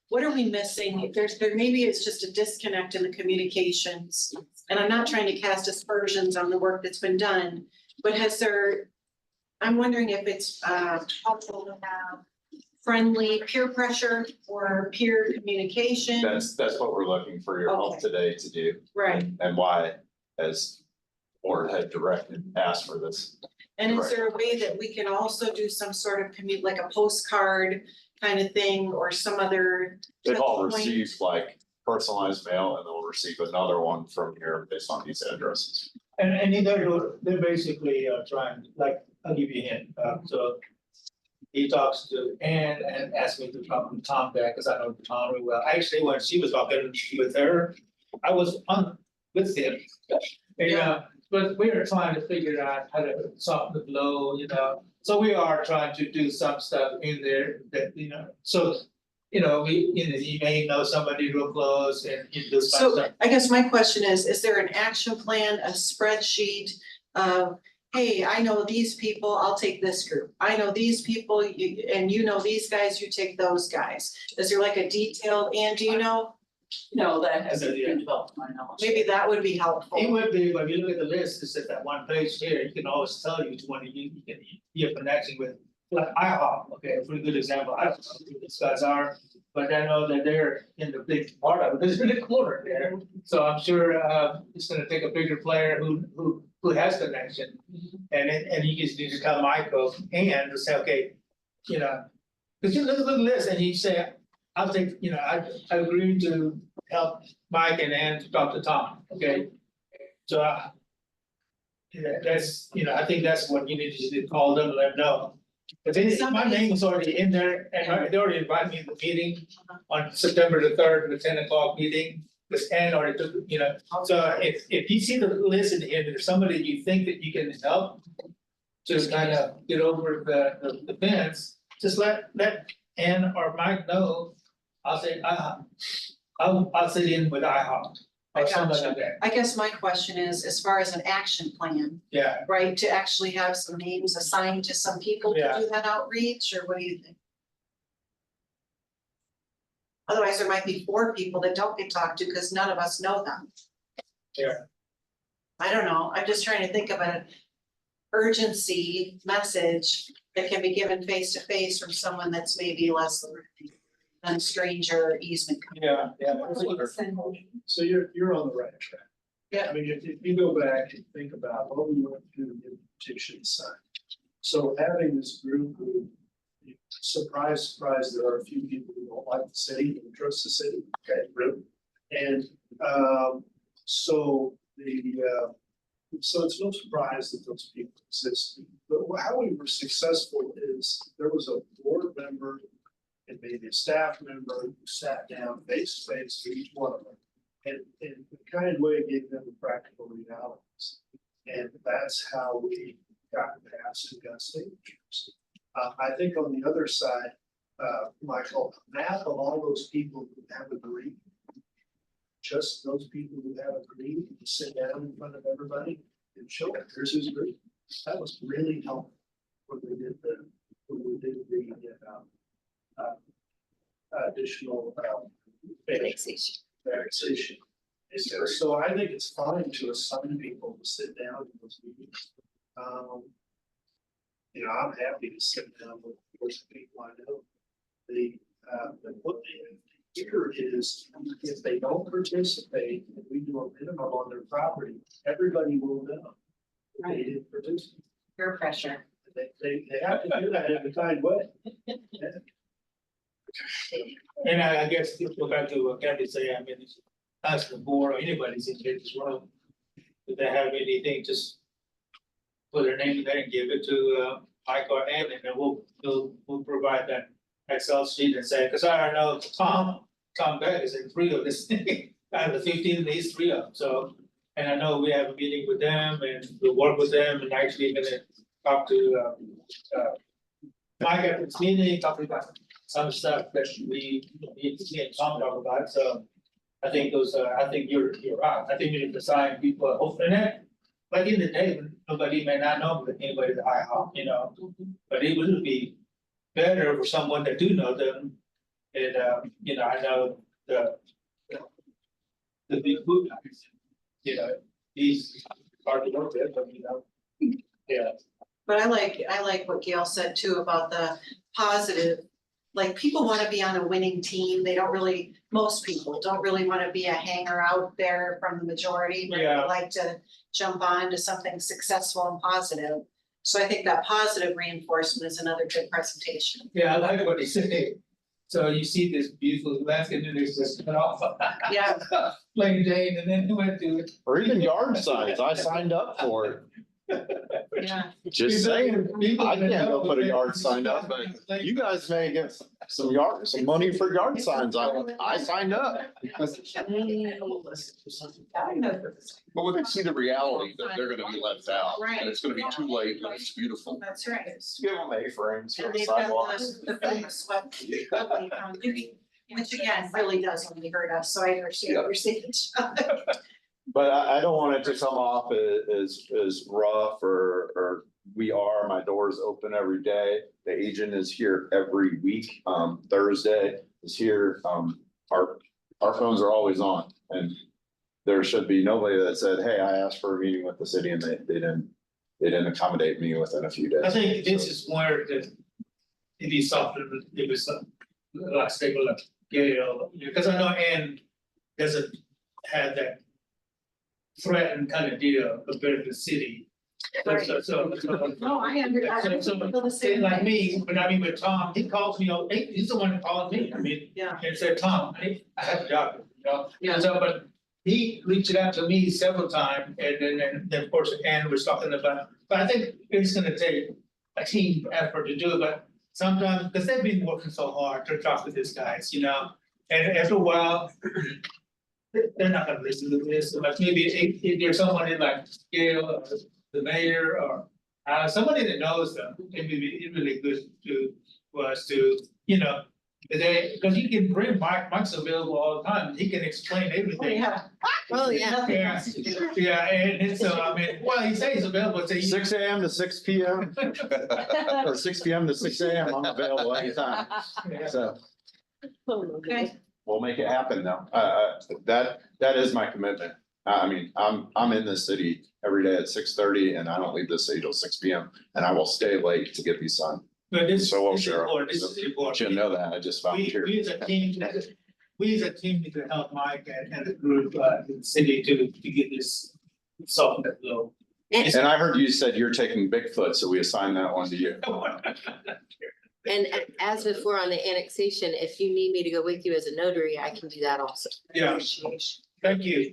What are we missing? Maybe it's just a disconnect in the communications. And I'm not trying to cast aspersions on the work that's been done, but I'm wondering if it's helpful to have friendly peer pressure or peer communication.
That's what we're looking for your help
Okay.
today to do.
Right.
And why, as board had directed, asked for this.
And is there a way that we can also do some sort of like a postcard kind of thing or some other?
They've all
touch point?
received like personalized mail and they'll receive another one from here based on these addresses.
And they're basically trying, like, I'll give you a hint, so. He talks to Ann and asked me to talk to Tom back, because I know Tom really well. Actually, when she was talking with her, I was on with him. And, but we were trying to figure out how to soften the blow, so we are trying to do some stuff in there that, so. You may know somebody real close and you do some
So
stuff.
I guess my question is there an action plan, a spreadsheet of, hey, I know these people, I'll take this group. I know these people, and you know these guys, you take those guys. Is there like a detailed, and do you know?
No, that hasn't been developed, to my knowledge.
Maybe that would be helpful.
It would be, but if you look at the list, it's at that one page here, you can always tell you which one you can, you're connecting with. Like IHOP, okay, a pretty good example, I don't know who these guys are, but I know that they're in the big part of it, there's a big corner there. So I'm sure it's gonna take a bigger player who has connection. And you just need to tell Michael and to say, okay, cause you look at the list and you say, I'll take, I agree to help Mike and Ann to talk to Tom, okay? So that's, I think that's what you need to do, call them and let them know. But my name was already in there and they already invited me to the meeting on September the 3rd, the 10 o'clock meeting. Because Ann already took, so if you see the list in here, there's somebody you think that you can help. Just kind of get over the fence, just let Ann or Mike know. I'll say, I'll sit in with IHOP or something like that.
I guess my question is, as far as an action plan,
Yeah,
right, to actually have some names assigned to some people to
Yeah.
do that outreach, or what do you think? Otherwise, there might be 4 people that don't get talked to because none of us know them.
Yeah.
I don't know, I'm just trying to think of an urgency message that can be given face to face from someone that's maybe less than stranger easement.
yeah.
So you're on the right track.
Yeah.
I mean, if you go back and think about what we went through to get the petition signed. So having this group who, surprise, there are a few people who don't like the city and trust the city, okay, group. And so it's no surprise that those people exist. But how we were successful is there was a board member and maybe a staff member who sat down face to face with each one of them. And in a kind way gave them the practical realities. And that's how we got past and got signatures. I think on the other side, Michael, a map of all those people who have agreed, just those people who have agreed, to sit down in front of everybody and show it, here's who's agreed. That was really helpful when we did the additional,
Annexation.
annexation. So I think it's fine to assign people to sit down in those meetings. You know, I'm happy to sit down with those people I know. What they hear is, if they don't participate, and we do a minimum on their property, everybody will know. They didn't participate.
Peer pressure.
They have to do that in a kind way.
And I guess to go back to what Kathy said, I mean, ask the board or anybody's in this room. If they have anything, just put their name in there and give it to Mike or Ann, and then we'll provide that Excel sheet and say, because I know Tom Beck is in 3 of this thing, out of the 15, these 3 of them, so. And I know we have a meeting with them and we'll work with them and actually gonna talk to Mike at this meeting, talk about some stuff that we need to see and Tom talk about, so. I think I think you're right, I think we need to sign people, and that, like in the day, when nobody may not know anybody at IHOP, you know. But it would be better for someone that do know them, and you know, I know the big food guys, you know, he's hard to work with, but you know, yeah.
But I like what Gail said too about the positive, like people wanna be on a winning team, they don't really, most people don't really wanna be a hanger out there from the majority. But
Yeah.
they like to jump on to something successful and positive. So I think that positive reinforcement is another good presentation.
Yeah, I like what he said. So you see this beautiful landscape and there's this cut off.
Yeah.
Plain Jane, and then he went to it.
Or even yard signs, I signed up for it.
Yeah.
Just saying, I can't go put a yard sign up, but you guys may get some money for yard signs, I signed up.
But when they see the reality that they're gonna be left out,
Right.
and it's gonna be too late when it's beautiful.
That's right.
Give them A-frames
And
for
they've got
sidewalks.
the famous lovely foundation, which again, really does only hurt us, so I understand what you're saying.
But I don't want it to come off as rough or my door's open every day. The agent is here every week. Thursday is here. Our phones are always on and there should be nobody that said, hey, I asked for a meeting with the city and they didn't accommodate me within a few days.
I think this is where if you soften, if it's like stable, like Gail, because I know Ann doesn't have that threatened kind of deal compared to the city.
Right.
So.
No, I understand.
So, like me, but I mean, with Tom, he calls me, he's the one that called me, I mean,
Yeah.
and said, Tom, I have a job, you know?
Yeah.
And so, but he reached out to me several times, and then of course, Ann was talking about, but I think it's gonna take a team effort to do it, but sometimes, because they've been working so hard to talk to these guys, you know? And after a while, they're not gonna listen to this, but maybe if there's someone in like Gail, or the mayor, or somebody that knows them, it would be really good for us to, you know, because you can bring Mike's available all the time, he can explain everything.
Oh, yeah.
Nothing else to do.
Yeah, and it's, I mean, well, he says he's available, so
6 AM to 6 PM or 6 PM to 6 AM, I'm available anytime. So
Okay.
we'll make it happen though. That is my commitment. I mean, I'm in this city every day at 6:30 and I don't leave this city till 6 PM and I will stay late to get these signed.
But this
So will
this is
Cheryl.
important, this is important.
You know that, I just volunteered.
We as a team, need to help Mike and the group, in the city to get this softened up a little.
And I heard you said you're taking Bigfoot, so we assigned that one to you.
And as before on the annexation, if you need me to go with you as a notary, I can do that also.
Yeah, thank you.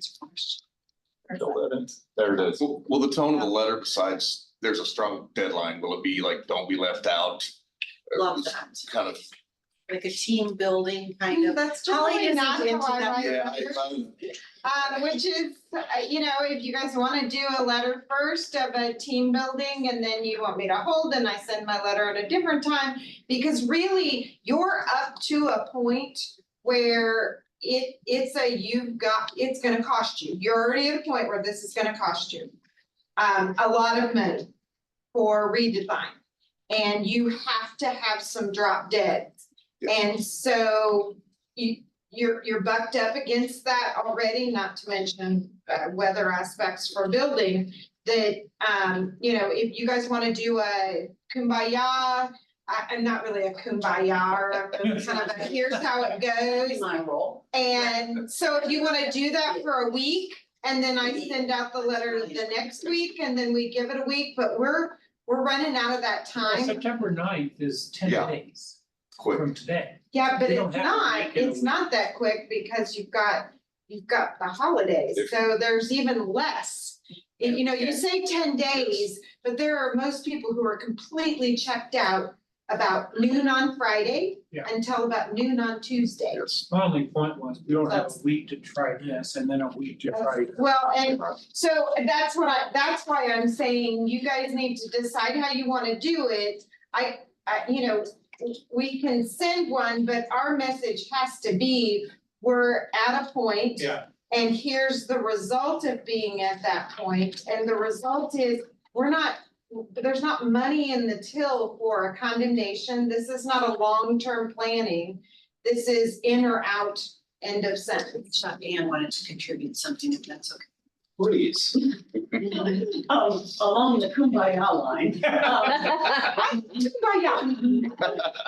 There it is.
Will the tone of the letter, besides there's a strong deadline, will it be like, don't be left out?
Love that.
Kind of.
Like a team building kind of.
That's
Holly
totally
isn't
not
into
how I
that.
write
Yeah,
letters. Which is, you know, if you guys wanna do a letter first of a team building and then you want me to hold and I send my letter at a different time. Because really, you're up to a point where it's gonna cost you. You're already at a point where this is gonna cost you. A lot of money for redesign. And you have to have some drop dead. And so you're bucked up against that already, not to mention weather aspects for building. That, you know, if you guys wanna do a kumbaya, I'm not really a kumbaya, or I'm kind of a here's how it goes.
My role.
And so if you wanna do that for a week, and then I send out the letter the next week, and then we give it a week, but we're running out of that time.
September 9th is 10
Yeah.
days
Quick.
from today.
Yeah, but
We don't
it's
have to
not,
make it a
it's
week.
not that quick because you've got the holidays,
If-
so there's even less. And, you know, you say 10 days, but there are most people who are completely checked out about noon on Friday
Yeah.
until about noon on Tuesday.
Yes.
My only point was, we don't have a week to try this and then a week to try.
Well, and so that's why I'm saying you guys need to decide how you wanna do it. I, you know, we can send one, but our message has to be, we're at a point.
Yeah.
And here's the result of being at that point, and the result is, there's not money in the till for a condemnation. This is not a long-term planning. This is in or out, end of sentence.
Anne wanted to contribute something, if that's okay.
Please.
Along the kumbaya line.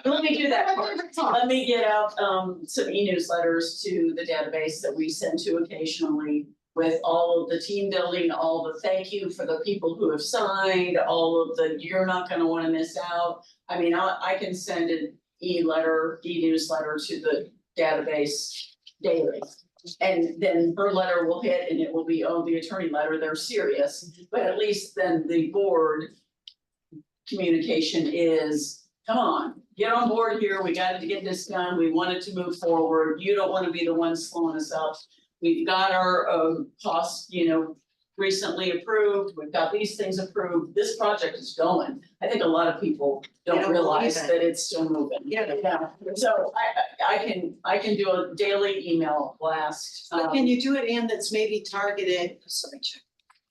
Let me do that part. Let me get out some e-newsletters to the database that we send to occasionally with all of the team building, all the thank you for the people who have signed, all of the, you're not gonna wanna miss out. I mean, I can send an e-newsletter to the database daily. And then her letter will hit and it will be, oh, the attorney letter, they're serious, but at least then the board communication is, come on, get on board here, we got to get this done, we wanted to move forward, you don't wanna be the one slowing us up. We've got our costs, you know, recently approved, we've got these things approved, this project is going. I think a lot of people
They
don't
don't
realize
believe it.
that it's still moving.
Yeah.
So I can do a daily email blast.
But can you do it, Ann, that's maybe targeted, sorry, Chuck.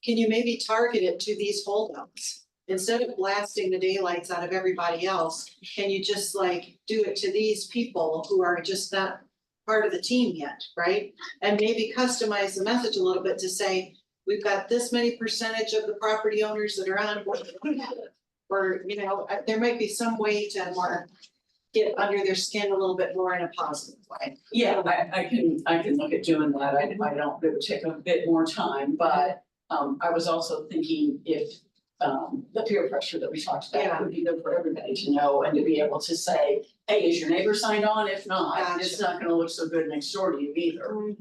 Can you maybe target it to these holdouts? Instead of blasting the daylights out of everybody else, can you just like do it to these people who are just not part of the team yet, right? And maybe customize the message a little bit to say, we've got this many percentage of the property owners that are on board. Or, you know, there might be some way to more get under their skin a little bit more in a positive way.
Yeah, I can look at doing that. I don't, it would take a bit more time, but I was also thinking if the peer pressure that we talked about would be good for everybody to know and to be able to say, hey, is your neighbor signed on? If not, it's not gonna look so good next door to you either.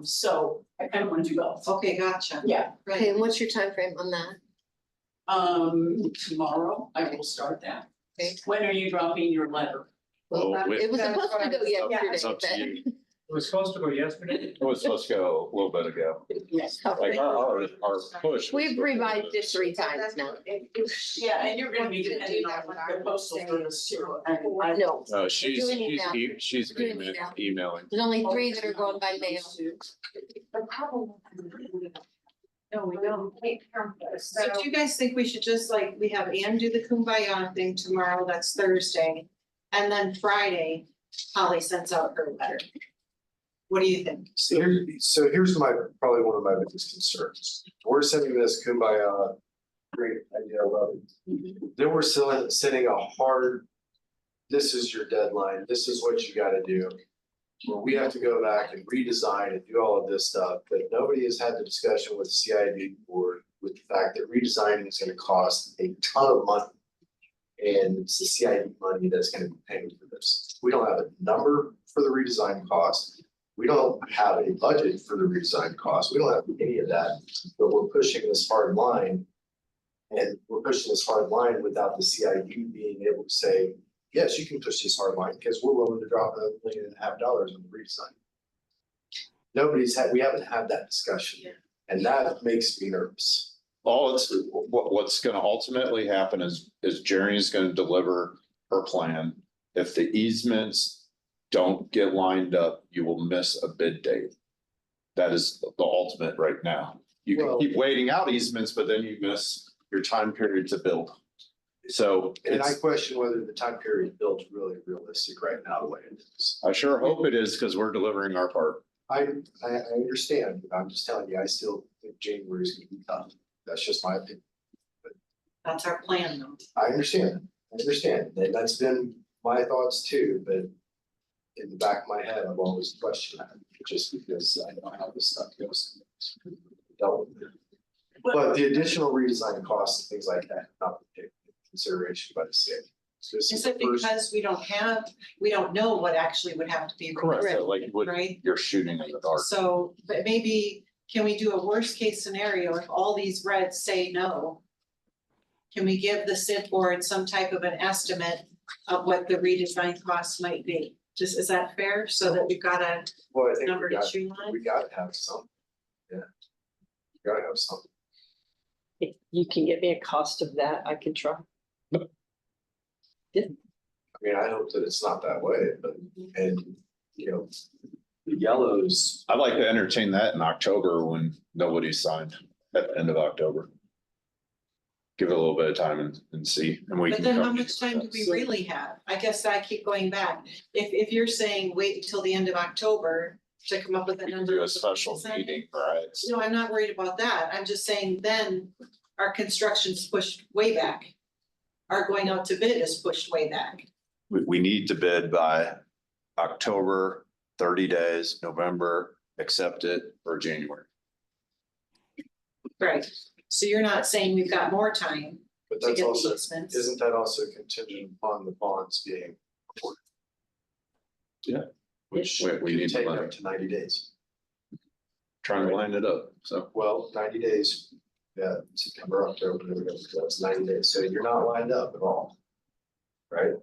So I kind of want to do both.
Okay, gotcha.
Yeah.
Okay, and what's your time frame on that?
Tomorrow I will start that.
Okay.
When are you dropping your letter?
Well, it was supposed to go
It's
yesterday,
up to
but.
you.
It was supposed to go yesterday.
It was supposed to go a little bit ago.
Yes.
Like our push. was
We've
supposed to
revised
go-
it 3 times now.
Yeah, and you're gonna be depending on the postal service too. And
No,
No, she's
doing email.
she's
Doing email.
emailing.
there's only 3 that are going by mail.
No, we don't.
So do you guys think we should just like, we have Ann do the kumbaya thing tomorrow, that's Thursday. And then Friday, Holly sends out her letter. What do you think?
So here's probably one of my biggest concerns. We're sending this kumbaya, great idea, I love it. Then we're still setting a hard, this is your deadline, this is what you gotta do. Where we have to go back and redesign and do all of this stuff, but nobody has had the discussion with the CID board with the fact that redesigning is gonna cost a ton of money. And it's the CID money that's gonna be paying for this. We don't have a number for the redesign cost. We don't have a budget for the redesign cost. We don't have any of that, but we're pushing this hard line. And we're pushing this hard line without the CID being able to say, yes, you can push this hard line because we're willing to drop $1.5 million on the redesign. We haven't had that discussion, and that makes me nervous.
What's gonna ultimately happen is Jerry's gonna deliver her plan. If the easements don't get lined up, you will miss a bid date. That is the ultimate right now. You can keep waiting out easements, but then you miss your time period to build. So
And I
it's,
question whether the time period built really realistic right now, the way it is.
I sure hope it is because we're delivering our part.
I understand, but I'm just telling you, I still think January is gonna be tough. That's just my opinion.
That's our plan though.
I understand, and that's been my thoughts too, but in the back of my head, I've always questioned that, just because I know how this stuff goes. Dealt with it. But the additional redesign costs and things like that, not taken into consideration by the city. So this
Is
the
it
first-
because we don't know what actually would have to be
Correct.
correct,
So like what
right?
you're shooting in the dark.
So, but maybe, can we do a worst case scenario if all these reds say no? Can we give the SID board some type of an estimate of what the redesign costs might be? Just, is that fair? So that we've got a
Well, I think
number to shoot on?
we gotta have some. Yeah. We gotta have some.
If you can get me a cost of that, I can try.
I mean, I hope that it's not that way, but, and, you know, the yellows,
I'd like to entertain that in October when nobody's signed at the end of October. Give it a little bit of time and see, and we
But
can.
then how
come-
much time do we really have? I guess I keep going back. If you're saying wait until the end of October to come up with a
We can
number.
do a special meeting, right?
No, I'm not worried about that. I'm just saying then our construction's pushed way back. Our going out to bid is pushed way back.
We need to bid by October, 30 days, November, accept it for January.
Right. So you're not saying we've got more time
but
to
that's
get the
also,
easements?
isn't that also contingent upon the bonds being recorded?
Yeah.
Which
We
could
need to
take
line
up to 90 days.
Trying to line it up, so.
Well, 90 days, yeah, September, October, November, that's 90 days, so you're not lined up at all. Right?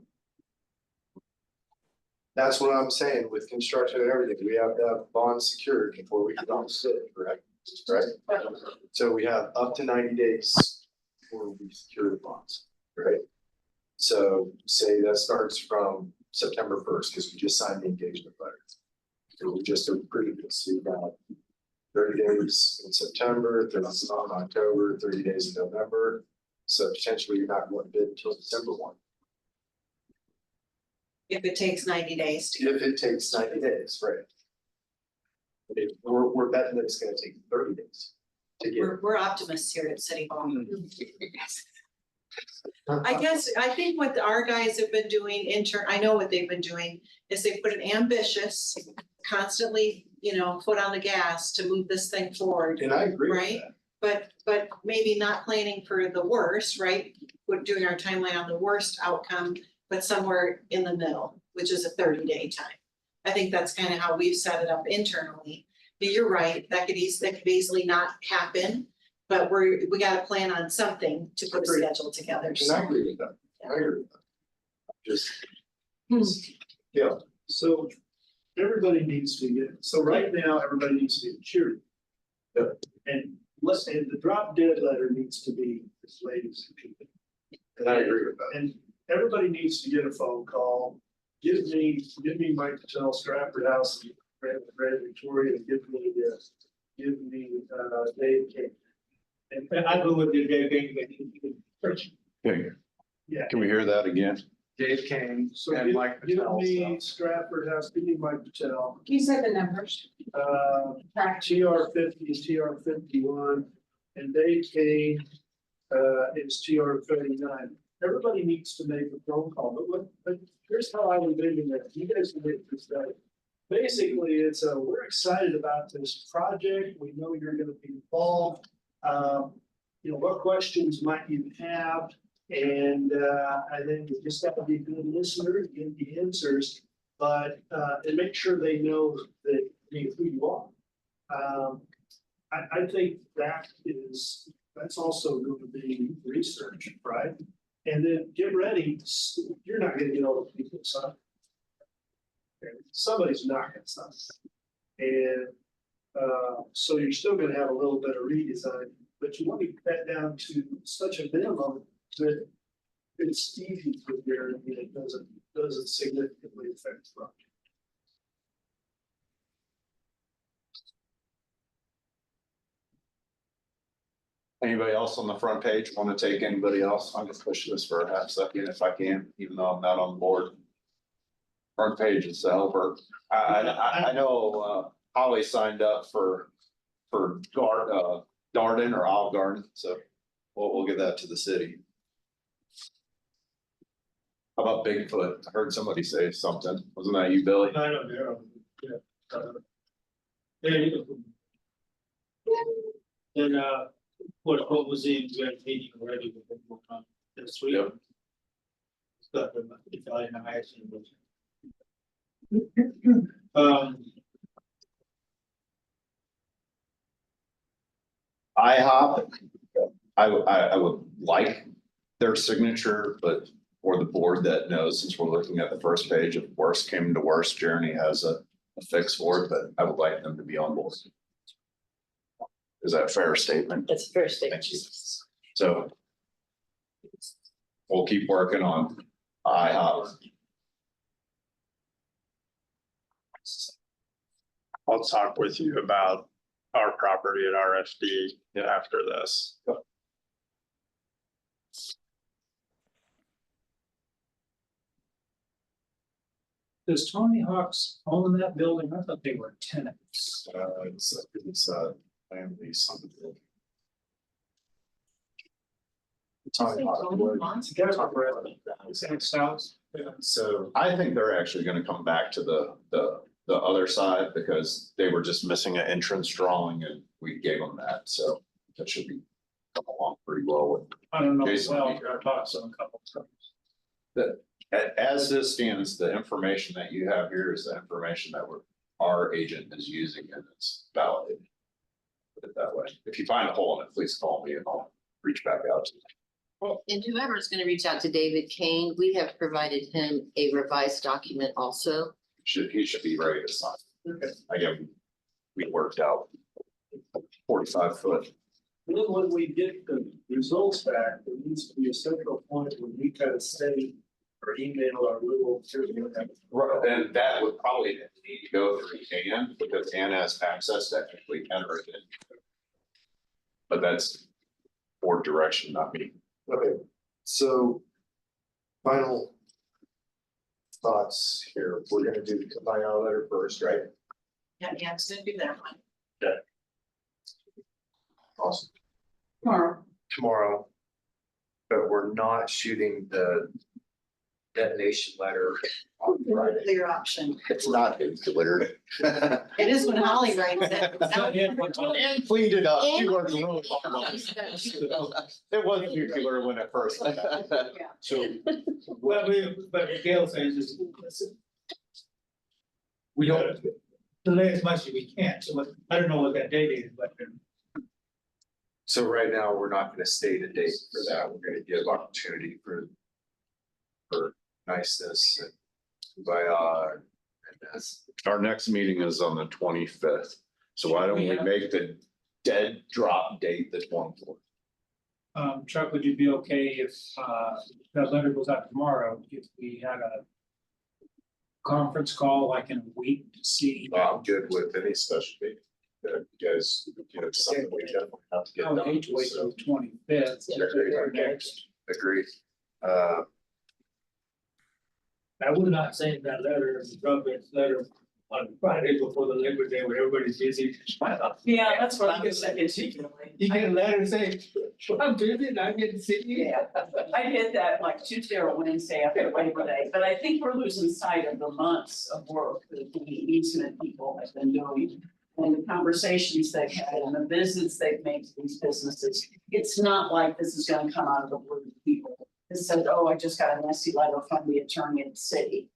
That's what I'm saying with construction and everything, we have to have bonds secured before we can all sit, correct? Right? So we have up to 90 days before we secure the bonds, right? So say that starts from September 1st, because we just signed the engagement letter. So we just approved it, so you got 30 days in September, 30 days in October, 30 days in November. So potentially you're not going to bid until December 1.
If it takes 90 days to.
If it takes 90 days, right? We're betting that it's gonna take 30 days to get.
We're optimists here at City Hall. I guess, I think what our guys have been doing I know what they've been doing is they put an ambitious, constantly, foot on the gas to move this thing forward.
And I agree with
Right?
that.
But maybe not planning for the worst, right? We're doing our timeline on the worst outcome, but somewhere in the middle, which is a 30-day time. I think that's kind of how we've set it up internally. But you're right, that could easily not happen, but we gotta plan on something to put a
Agreed.
schedule together,
And I
so.
agree with that. I agree with that. Just.
Hmm.
Yeah,
So everybody needs to get, so right now, everybody needs to be cheered.
Yep.
And the drop dead letter needs to be as late as it can be.
and I agree with that.
And everybody needs to get a phone call. Give me Mike Patel, Stratford House, Brad Victoria, and give me Dave King.
And I go with you, Dave,
Okay,
Yeah.
can we hear that again?
Dave King
So
and Mike
give
Patel.
me Stratford House, give me Mike Patel,
You said the numbers.
TR 50 and TR 51, and Dave King, is TR 39. Everybody needs to make a phone call, but here's how I envision it. You guys can make this better. Basically, we're excited about this project. We know you're gonna be involved. What questions might you have? And then you just have to be a good listener, give the answers, but and make sure they know that who you are. I think that's also going to be research, right? And then get ready, you're not gonna get all the people signed. Okay, somebody's not gonna sign. And so you're still gonna have a little bit of redesign, but you want to get that down to such a minimum that it's easy to guarantee it doesn't significantly affect the project.
Anybody else on the front page want to take anybody else? I'm gonna push this for a half second if I can, even though I'm not on board. Front page is Albert. I know, Holly signed up for Darden or Olive Garden, so we'll give that to the city. How about Bigfoot? I heard somebody say something. Wasn't that you, Billy?
I don't know, yeah. Yeah, you can. And, what was the, we had a meeting already with them on this week?
Yep.
Stuff in the Italian accent.
IHOP, I would like their signature, but for the board that knows, since we're looking at the first page, if worst came to worst, Jeremy has a fix for it, but I would like them to be on board. Is that a fair statement?
That's a fair statement.
Thank you. So we'll keep working on IHOP.
I'll talk with you about our property at RSD after this.
Does Tony Hawk's own that building? I thought they were tenants.
It's land lease on the building. Tony Hawk would. So I think they're actually gonna come back to the other side because they were just missing an entrance drawing and we gave them that, so that should be come along pretty well with.
I don't know,
Jason,
well, I talked to them a couple of times.
As this stands, the information that you have here is the information that our agent is using and it's validated. Put it that way. If you find a hole in it, please call me and I'll reach back out to you.
And whoever's gonna reach out to David Kane, we have provided him a revised document also.
He should be ready to sign. Okay. Again, we worked out 45 foot.
Then when we get the results back, there needs to be a central point where we kind of say or email our little.
And that would probably need to go through Ann because Ann has access to actually enter it in. But that's board direction, not me.
Okay, so final thoughts here. We're gonna do the combine our letter first, right?
Yeah, it's gonna do that one.
Awesome.
Tomorrow.
But we're not shooting the detonation letter on Friday.
Clear option.
It's not nuclear.
It is when Holly writes it.
And cleaned it up. She worked really hard on it. It wasn't nuclear when it first. So.
Well, but Gail says is. We don't delay as much as we can, so I don't know what that date is, but.
So right now, we're not gonna state a date for that. We're gonna give opportunity for niceness and and this.
Our next meeting is on the 25th. So why don't we make the dead drop date the 24th?
Chuck, would you be okay if, that letter goes out tomorrow, if we had a conference call like in a week to see?
I'm good with any special date. You guys, something we definitely have to get
I would
done.
hate to wait till the 25th.
Agreed.
I would not send that letter, drop that letter on Friday before the Labor Day where everybody's busy.
Yeah, that's what I'm saying.
You get a letter and say, I'm busy and I'm getting sick.
Yeah, I did that like Tuesday or Wednesday after Labor Day, but I think we're losing sight of the months of work that the easement people have been doing. And the conversations they've had and the visits they've made to these businesses. It's not like this is gonna come out of the blue people. It said, oh, I just got a nasty letter from the attorney in the city.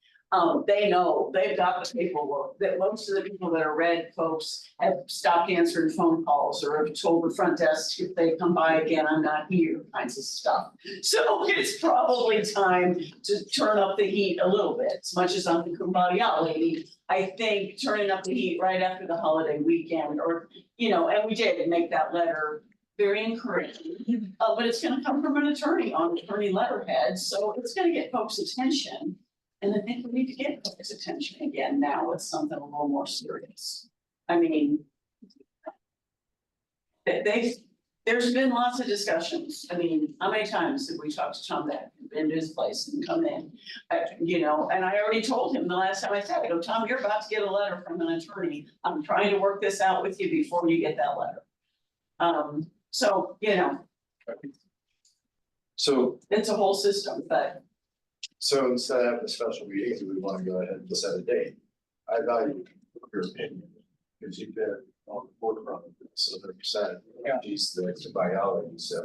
They know, they've got the paperwork, that most of the people that are red folks have stopped answering phone calls or have told the front desk if they come by again, I'm not here, kinds of stuff. So it's probably time to turn up the heat a little bit, as much as I'm the Kumbaya lady. I think turning up the heat right after the holiday weekend or, and we did make that letter very encouraging. But it's gonna come from an attorney on attorney letterhead, so it's gonna get folks' attention. And I think we need to get folks' attention again now with something a little more serious. I mean, they've
there's been lots of discussions. I mean, how many times have we talked to Tom Beck, been to his place and come in? You know, and I already told him the last time I said, I go, Tom, you're about to get a letter from an attorney. I'm trying to work this out with you before you get that letter. So, you know,
So,
it's a whole system, but
so instead of having a special meeting, do we want to go ahead and set a date? I value your opinion, because you've been on the forefront of this 100%. She's the biology, so.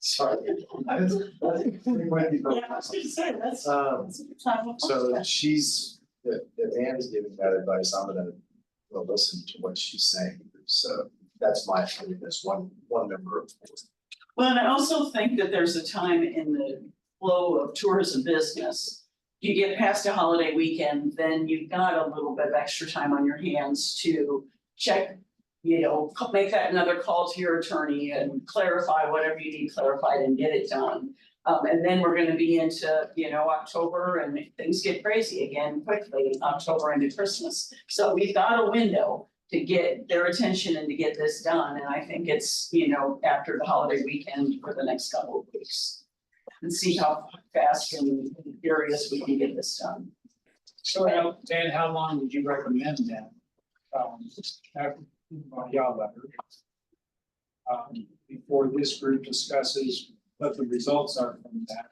Sorry.
yeah, I was gonna say, that's.
So she's, if Anne's giving that advice, I'm gonna listen to what she's saying. So that's my opinion, as one member of the board.
Well, and I also think that there's a time in the flow of tourism business. You get past a holiday weekend, then you've got a little bit of extra time on your hands to check, you know, make that another call to your attorney and clarify whatever you need clarified and get it done. And then we're gonna be into, you know, October and things get crazy again quickly, October into Christmas. So we've got a window to get their attention and to get this done. And I think it's, you know, after the holiday weekend for the next couple of weeks. And see how fast and furious we can get this done.
So, Dan, how long would you recommend then? After y'all letter. Before this group discusses what the results are from that.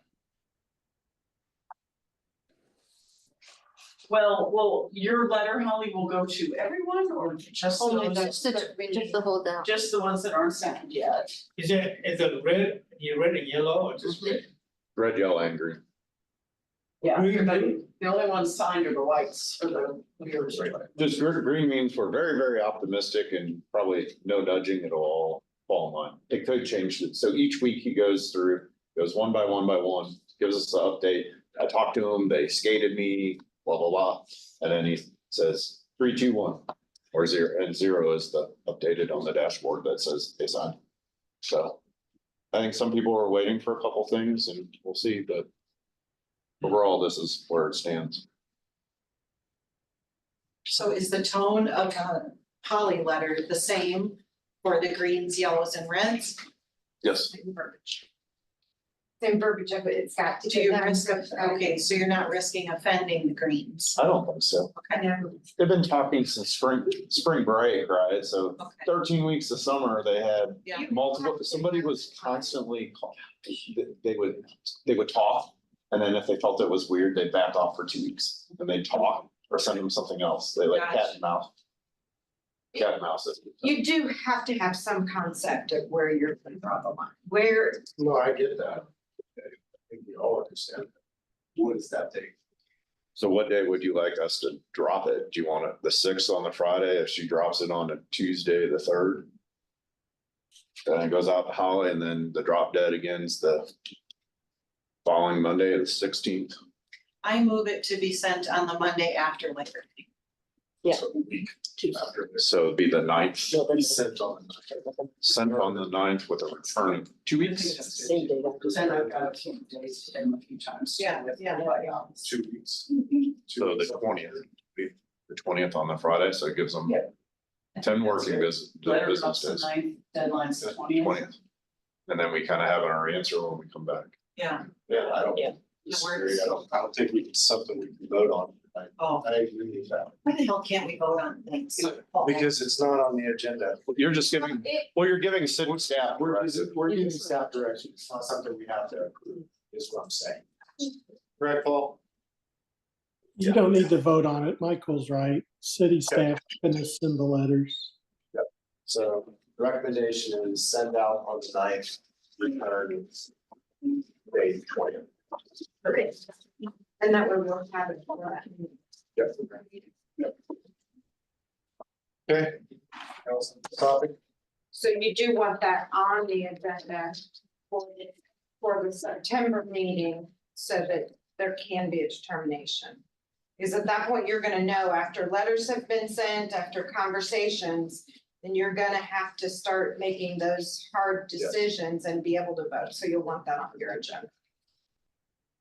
Well, your letter, Holly, will go to everyone or just
Only
those?
just the whole down.
Just the ones that aren't sent yet.
Is it red, you red and yellow or just red?
Red, yellow, and green.
Yeah,
Green.
but the only ones signed are the whites or the yours.
Just green means we're very, very optimistic and probably no nudging, it'll all fall in line. It could change it. So each week he goes through, goes one by one, gives us the update. I talked to him, they skated me, blah, blah, blah. And then he says 3, 2, 1 or 0, and 0 is the updated on the dashboard that says they signed. So I think some people are waiting for a couple things and we'll see, but overall, this is where it stands.
So is the tone of a Holly letter the same for the greens, yellows and reds?
Yes.
Same verbiage of it, it's got to
Do
be
you
done.
risk of, okay, so you're not risking offending the greens?
I don't think so.
Okay.
They've been talking since spring break, right? So 13 weeks of summer, they had
Yeah.
multiple, somebody was constantly, they would talk. And then if they felt it was weird, they'd back off for 2 weeks and they'd talk or send them something else. They like cat and mouse. Cat and mouse.
You do have to have some concept of where you're gonna draw the line, where,
No, I get that. I think we all understand that. What does that take?
So what day would you like us to drop it? Do you want it the 6th on the Friday? If she drops it on a Tuesday, the 3rd? Then it goes out to Holly and then the drop dead again's the following Monday, the 16th.
I move it to be sent on the Monday after Labor Day.
Yeah.
So a week after. So it'd be the 9th.
No, that's
Sent on the
Sent on the 9th with a return 2 weeks.
same date.
And I've got a few days to him a few times.
Yeah, yeah.
Everybody else.
2 weeks.
So the 20th, be the 20th on the Friday, so it gives them
Yeah.
10 working business
Letter
days.
comes the 9th, deadline's the 20th.
20th. And then we kind of have our answer when we come back.
Yeah.
Yeah, I don't
Yeah.
disagree. I don't think it's something we can vote on.
Oh,
I agree with that.
why the hell can't we vote on things?
Because it's not on the agenda.
You're just giving, well, you're giving city staff.
We're giving staff direction. It's not something we have to approve, is what I'm saying. Correct, Paul?
You don't need to vote on it. Michael's right. City staff can send the letters.
So the recommendation is send out on the 9th, return May 20th.
okay. And that way we'll have it for that.
Yep. Okay. Else on the topic?
So you do want that on the agenda for the September meeting so that there can be a determination. Because at that point, you're gonna know after letters have been sent, after conversations, then you're gonna have to start making those hard decisions and be able to vote. So you'll want that on your agenda.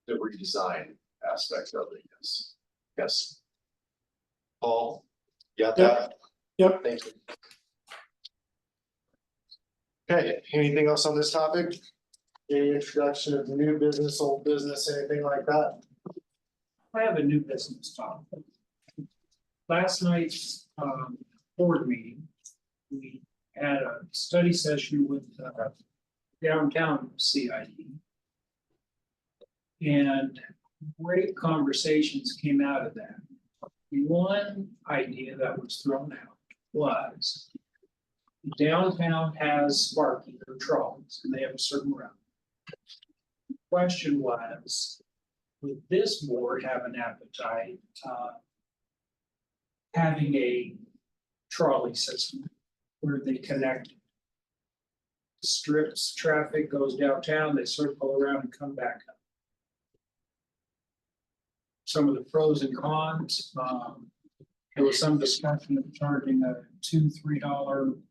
The redesign aspect of it, yes. Yes. Paul, you got that?
Yep.
Thank you. Okay, anything else on this topic? Any introduction of new business, old business, anything like that?
I have a new business topic. Last night's board meeting, we had a study session with downtown CID. And great conversations came out of that. One idea that was thrown out was downtown has parking or trolleys and they have a certain route. The question was, would this board have an appetite having a trolley system where they connect strips, traffic goes downtown, they circle around and come back up. Some of the pros and cons, there was some discussion of charging a $2-3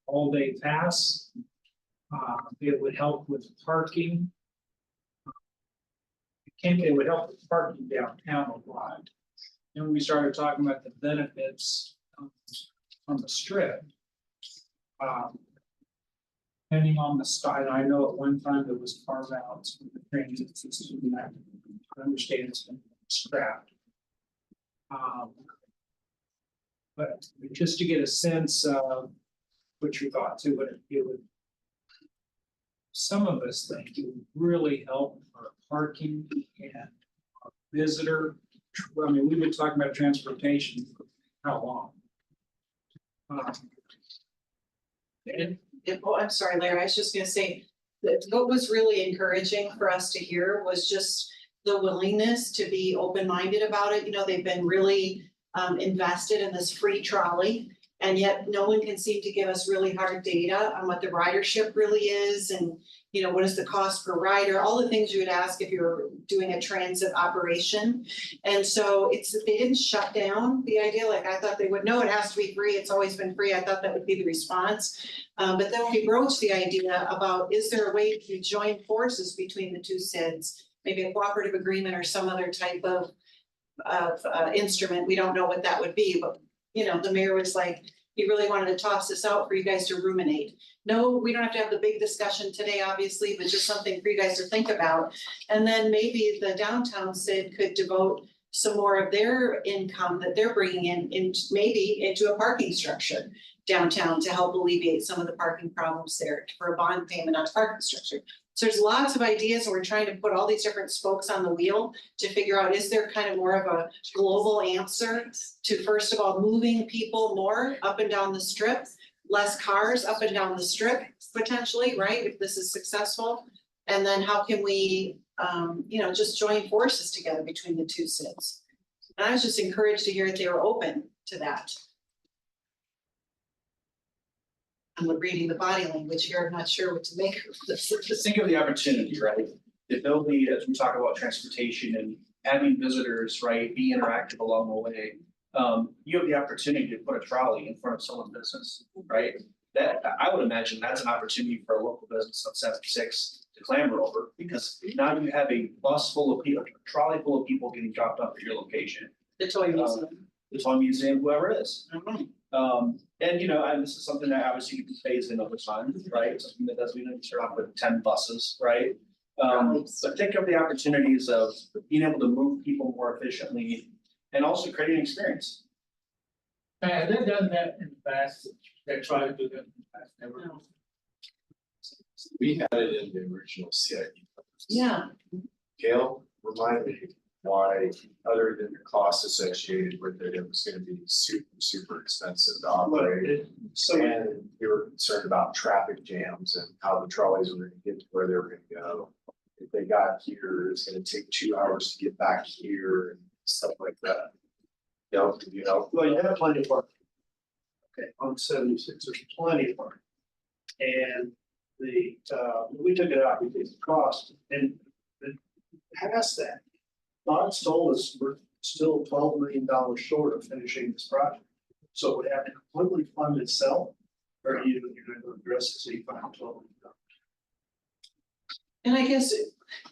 all-day pass. It would help with parking. It would help with parking downtown a lot. And we started talking about the benefits on the strip. Depending on the style, I know at one time there was carve outs for the transit system that I understand it's been scrapped. But just to get a sense of what your thoughts, it would, some of us think it would really help our parking and our visitor. I mean, we've been talking about transportation for how long?
Oh, I'm sorry, Larry, I was just gonna say, that what was really encouraging for us to hear was just the willingness to be open-minded about it. You know, they've been really invested in this free trolley. And yet no one can seem to give us really hard data on what the ridership really is and, you know, what is the cost per rider, all the things you would ask if you're doing a transit operation. And so they didn't shut down the idea, like I thought they would. No, it has to be free, it's always been free. I thought that would be the response. But then we broached the idea about, is there a way to join forces between the two SIDs? Maybe a cooperative agreement or some other type of instrument. We don't know what that would be, but you know, the mayor was like, he really wanted to toss this out for you guys to ruminate. No, we don't have to have the big discussion today, obviously, but just something for you guys to think about. And then maybe the downtown SID could devote some more of their income that they're bringing in maybe into a parking structure downtown to help alleviate some of the parking problems there for a bond payment on parking structure. So there's lots of ideas and we're trying to put all these different spokes on the wheel to figure out, is there kind of more of a global answer to, first of all, moving people more up and down the strip, less cars up and down the strip potentially, right? If this is successful. And then how can we, you know, just join forces together between the two SIDs? And I was just encouraged to hear that they were open to that. I'm reading the body language here. I'm not sure what to make of this.
Just think of the opportunity, right? The ability, as we talk about transportation and having visitors, right, be interactive along the way. You have the opportunity to put a trolley in front of someone's business, right? That, I would imagine that's an opportunity for a local business on 76 to clamor over, because now you have a bus full of people, a trolley full of people getting dropped off at your location.
The toy museum.
The toy museum, whoever it is. And you know, and this is something that obviously you can phase in over time, right? Something that doesn't mean start off with 10 buses, right? But think of the opportunities of being able to move people more efficiently and also creating an experience.
Have they done that in the past? They tried to do that in the past, never.
No.
We had it in the original CID.
Yeah.
Gail, remind me why, other than the costs associated with it, it was gonna be super expensive to operate. And we were concerned about traffic jams and how the trolleys were gonna get to where they were gonna go. If they got here, it's gonna take 2 hours to get back here and stuff like that. You know.
Well, you have plenty of parking. Okay, on 76, there's plenty of parking. And we took it out because of cost and past that. Bob's told us we're still $12 million short of finishing this project. So it would have to completely fund itself, or you're going to address the city fund $12 million.
And I guess,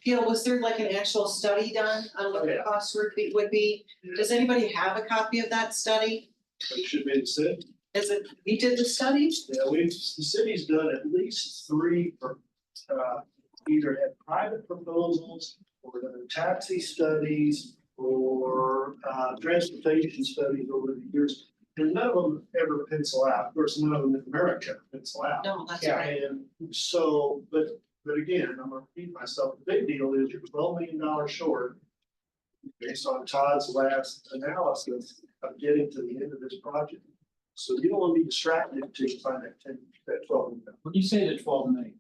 Gail, was there like an actual study done on what the cost would be? Does anybody have a copy of that study?
It should be the city.
Is it, we did the study?
Yeah, the city's done at least 3 for, either had private proposals or done taxi studies or, transportation studies over the years. And none of them ever pencil out. Of course, none of them in America pencil out.
No, that's
Yeah,
right.
and so, but again, I'm gonna repeat myself, the big deal is you're $12 million short. Based on Todd's last analysis of getting to the end of this project. So you don't want to be distracted until you find that 12 million.
When you say the 12 million,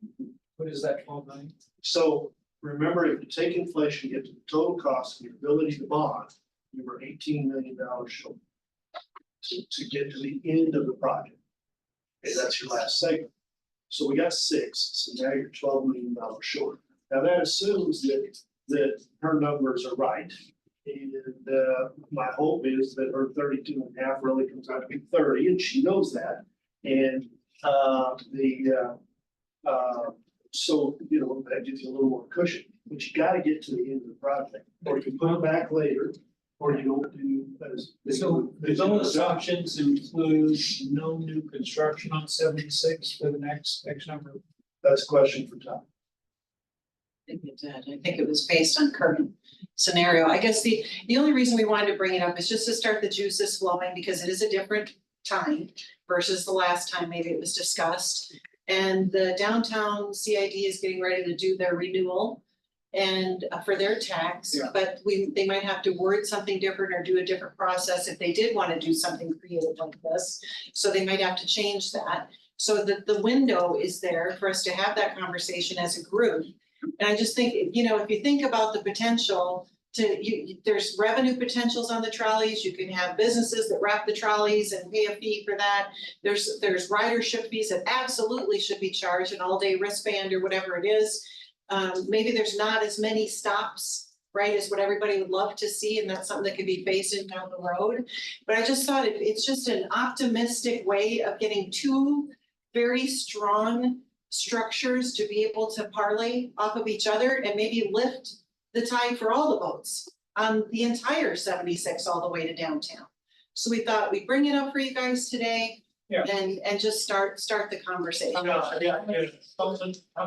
what is that 12 million?
So remember, if you take inflation, get to the total cost and your ability to bond, you were $18 million short. To get to the end of the project. Okay, that's your last segment. So we got 6, so now you're $12 million short. Now that assumes that her numbers are right. And my hope is that her 32.5 really comes out to be 30, and she knows that. And so, you know, that gives you a little more cushion, but you gotta get to the end of the project, or you can put it back later, or you don't do as.
So the goal assumptions include no new construction on 76 for the next X number.
That's a question for Tom.
I think it did. I think it was based on current scenario. I guess the only reason we wanted to bring it up is just to start the juices flowing because it is a different time versus the last time maybe it was discussed. And the downtown CID is getting ready to do their renewal and for their tax, but they might have to word something different or do a different process if they did want to do something creative like this. So they might have to change that. So that the window is there for us to have that conversation as a group. And I just think, you know, if you think about the potential there's revenue potentials on the trolleys. You can have businesses that wrap the trolleys and pay a fee for that. There's ridership fees that absolutely should be charged, an all-day wristband or whatever it is. Maybe there's not as many stops, right, as what everybody would love to see, and that's something that could be phased in down the road. But I just thought it's just an optimistic way of getting 2 very strong structures to be able to parlay off of each other and maybe lift the tide for all the boats on the entire 76 all the way to downtown. So we thought we'd bring it up for you guys today and just start the conversation.
How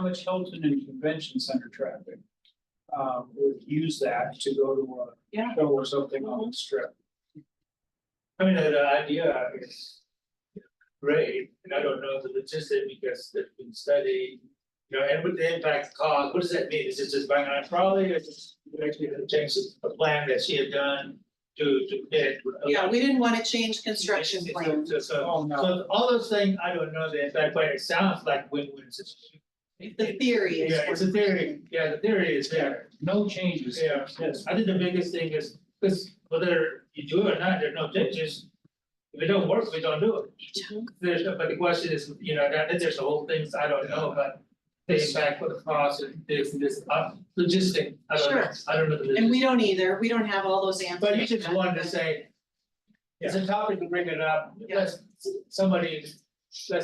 much Hilton and Convention Center traffic would use that to go to a show or something on the strip? I mean, the idea is great, and I don't know the logistics because it's been studied. You know, and with the impact cost, what does that mean? Is it just buying on a trolley or just actually change the plan that she had done to bid?
Yeah, we didn't want to change construction plans.
So all those things, I don't know the impact, but it sounds like win-win situation.
The theory is.
Yeah, it's a theory. Yeah, the theory is there. No changes. Yeah, yes. I think the biggest thing is, because whether you do it or not, there's no changes. If it don't work, we don't do it. But the question is, you know, there's the whole things I don't know, but the impact for the cost and this logistic, I don't know. I don't know the logistics.
And we don't either. We don't have all those answers.
But you just wanted to say, it's a topic to bring it up. Let's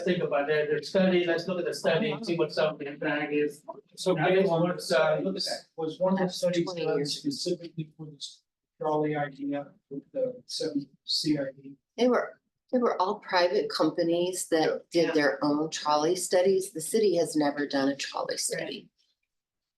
think about that. There's study, let's look at the study and see what some of the impact is.
So
I guess one,
was one of the studies done specifically for this trolley idea with the 7 CID?
They were all private companies that did their own trolley studies. The city has never done a trolley study.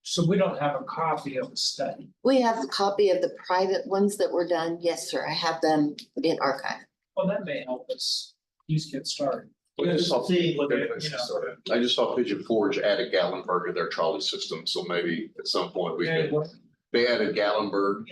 So we don't have a copy of the study.
We have a copy of the private ones that were done. Yes, sir. I have them in archive.
Well, that may help us at least get started.
I just saw
See what they, you know.
I just saw Pigeon Forge added Gallenberg to their trolley system, so maybe at some point we could, they added Gallenberg.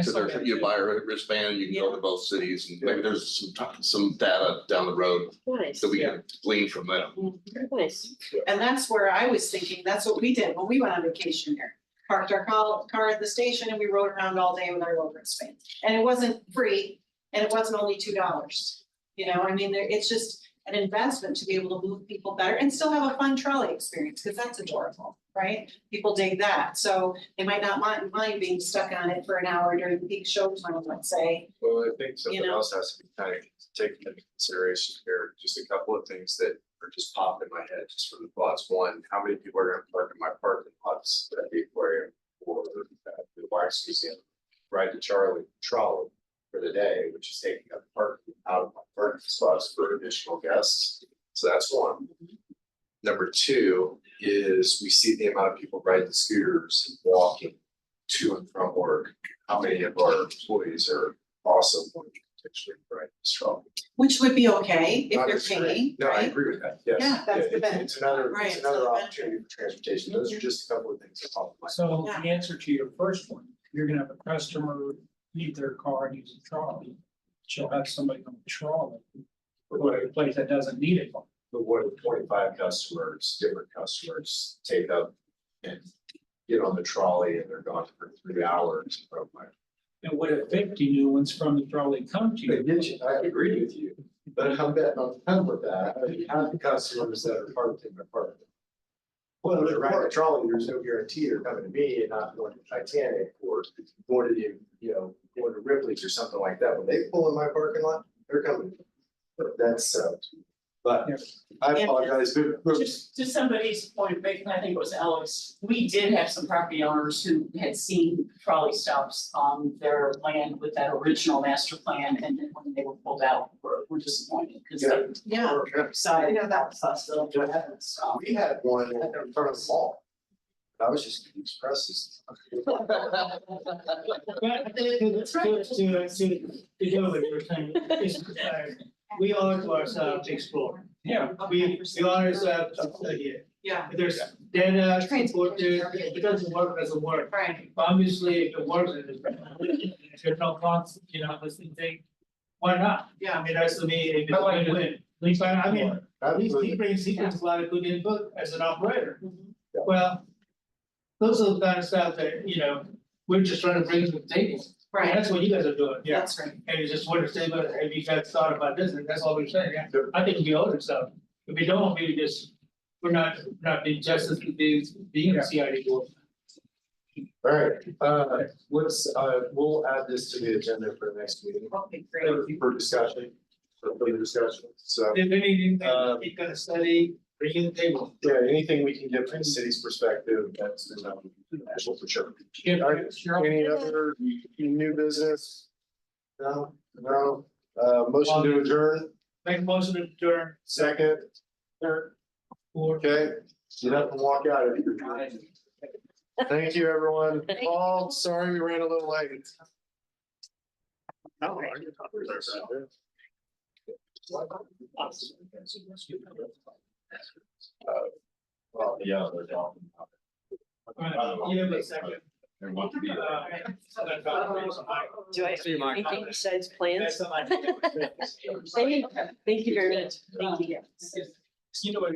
To their, you buy a wristband, you can go to both cities, and maybe there's some data down the road.
Nice.
That we can glean from them.
Nice.
And that's where I was thinking, that's what we did when we went on vacation here. Parked our car at the station and we rode around all day with our little wristband. And it wasn't free and it wasn't only $2. You know, I mean, it's just an investment to be able to move people better and still have a fun trolley experience, because that's adorable, right? People dig that. So they might not mind being stuck on it for an hour during peak show time, let's say.
Well, I think something
You know?
else has to be kind of taken into consideration here. Just a couple of things that are just popping in my head just from the thoughts. One, how many people are going to park in my parking lots at the aquarium or the wax museum? Ride the trolley.
for the day, which is taking up out of parking spots for additional guests. So that's one. Number two is we see the amount of people riding scooters and walking to and from work. How many of our employees are also going to potentially ride this trolley?
Which would be okay if
Not
they're
necessarily.
paying,
No, I
right?
agree with that, yes.
Yeah, that's the benefit.
It's another,
Right,
it's
it's
another
the
opportunity for transportation. Those are just a couple of things that pop in my.
So
Yeah.
the answer to your first one, you're gonna have a customer leave their car and use a trolley. She'll have somebody on the trolley, go to a place that doesn't need it.
But what if 25 customers, different customers take up and get on the trolley and they're gone for 3 hours from my.
And what if 50 new ones from the trolley come to
They
you?
get you, I agree with you, but I'm betting on time with that. I mean, have the customers that are parked in their park. Well, they're riding the trolley, there's no guarantee they're coming to me and not going to Titanic or going to going to Ripley's or something like that. When they pull in my parking lot, they're coming. But that's, but I apologize, but
Just to somebody's point, making, I think it was Alex, we did have some property owners who had seen trolley stops on their land with that original master plan, and then when they were pulled out, were disappointed, because they
Yeah.
were excited about the possibility of having stopped.
we had one in front of the mall. I was just expresses.
But I think to go with your thing, we owe it to ourselves to explore.
Yeah.
We owe ourselves to study it.
Yeah.
If there's data, support there, if it doesn't work, it doesn't work.
Right.
Obviously, if it works, it is. If there's no concept, this thing, why not?
Yeah.
I mean, that's to me, if it's win-win. I mean, he brings a lot of good input as an operator. Well, those are the kind of stuff that, we're just trying to bring to the table.
Right.
And that's what you guys are doing.
That's right.
And you just want to say, but have you guys thought about this? And that's all we're saying. Yeah. I think we owe it stuff. If we don't, we're not being justice to being a CID board.
All right, we'll add this to the agenda for the next meeting.
Okay, great.
For discussion, for further discussion, so.
If anything, we can study, bring in the table.
Yeah, anything we can get from the city's perspective, that's beneficial for sure. All right, any other new business? No, motion to adjourn,
Make a motion to adjourn.
second,
Third. Fourth.
okay, get up and walk out of here. Thank you, everyone. Paul, sorry we ran a little late. Well, yeah, they're gone.
You have a second.
They want to be there.
Do I have anything besides plans?
That's something.
Thank you very much. Thank you.
You know what?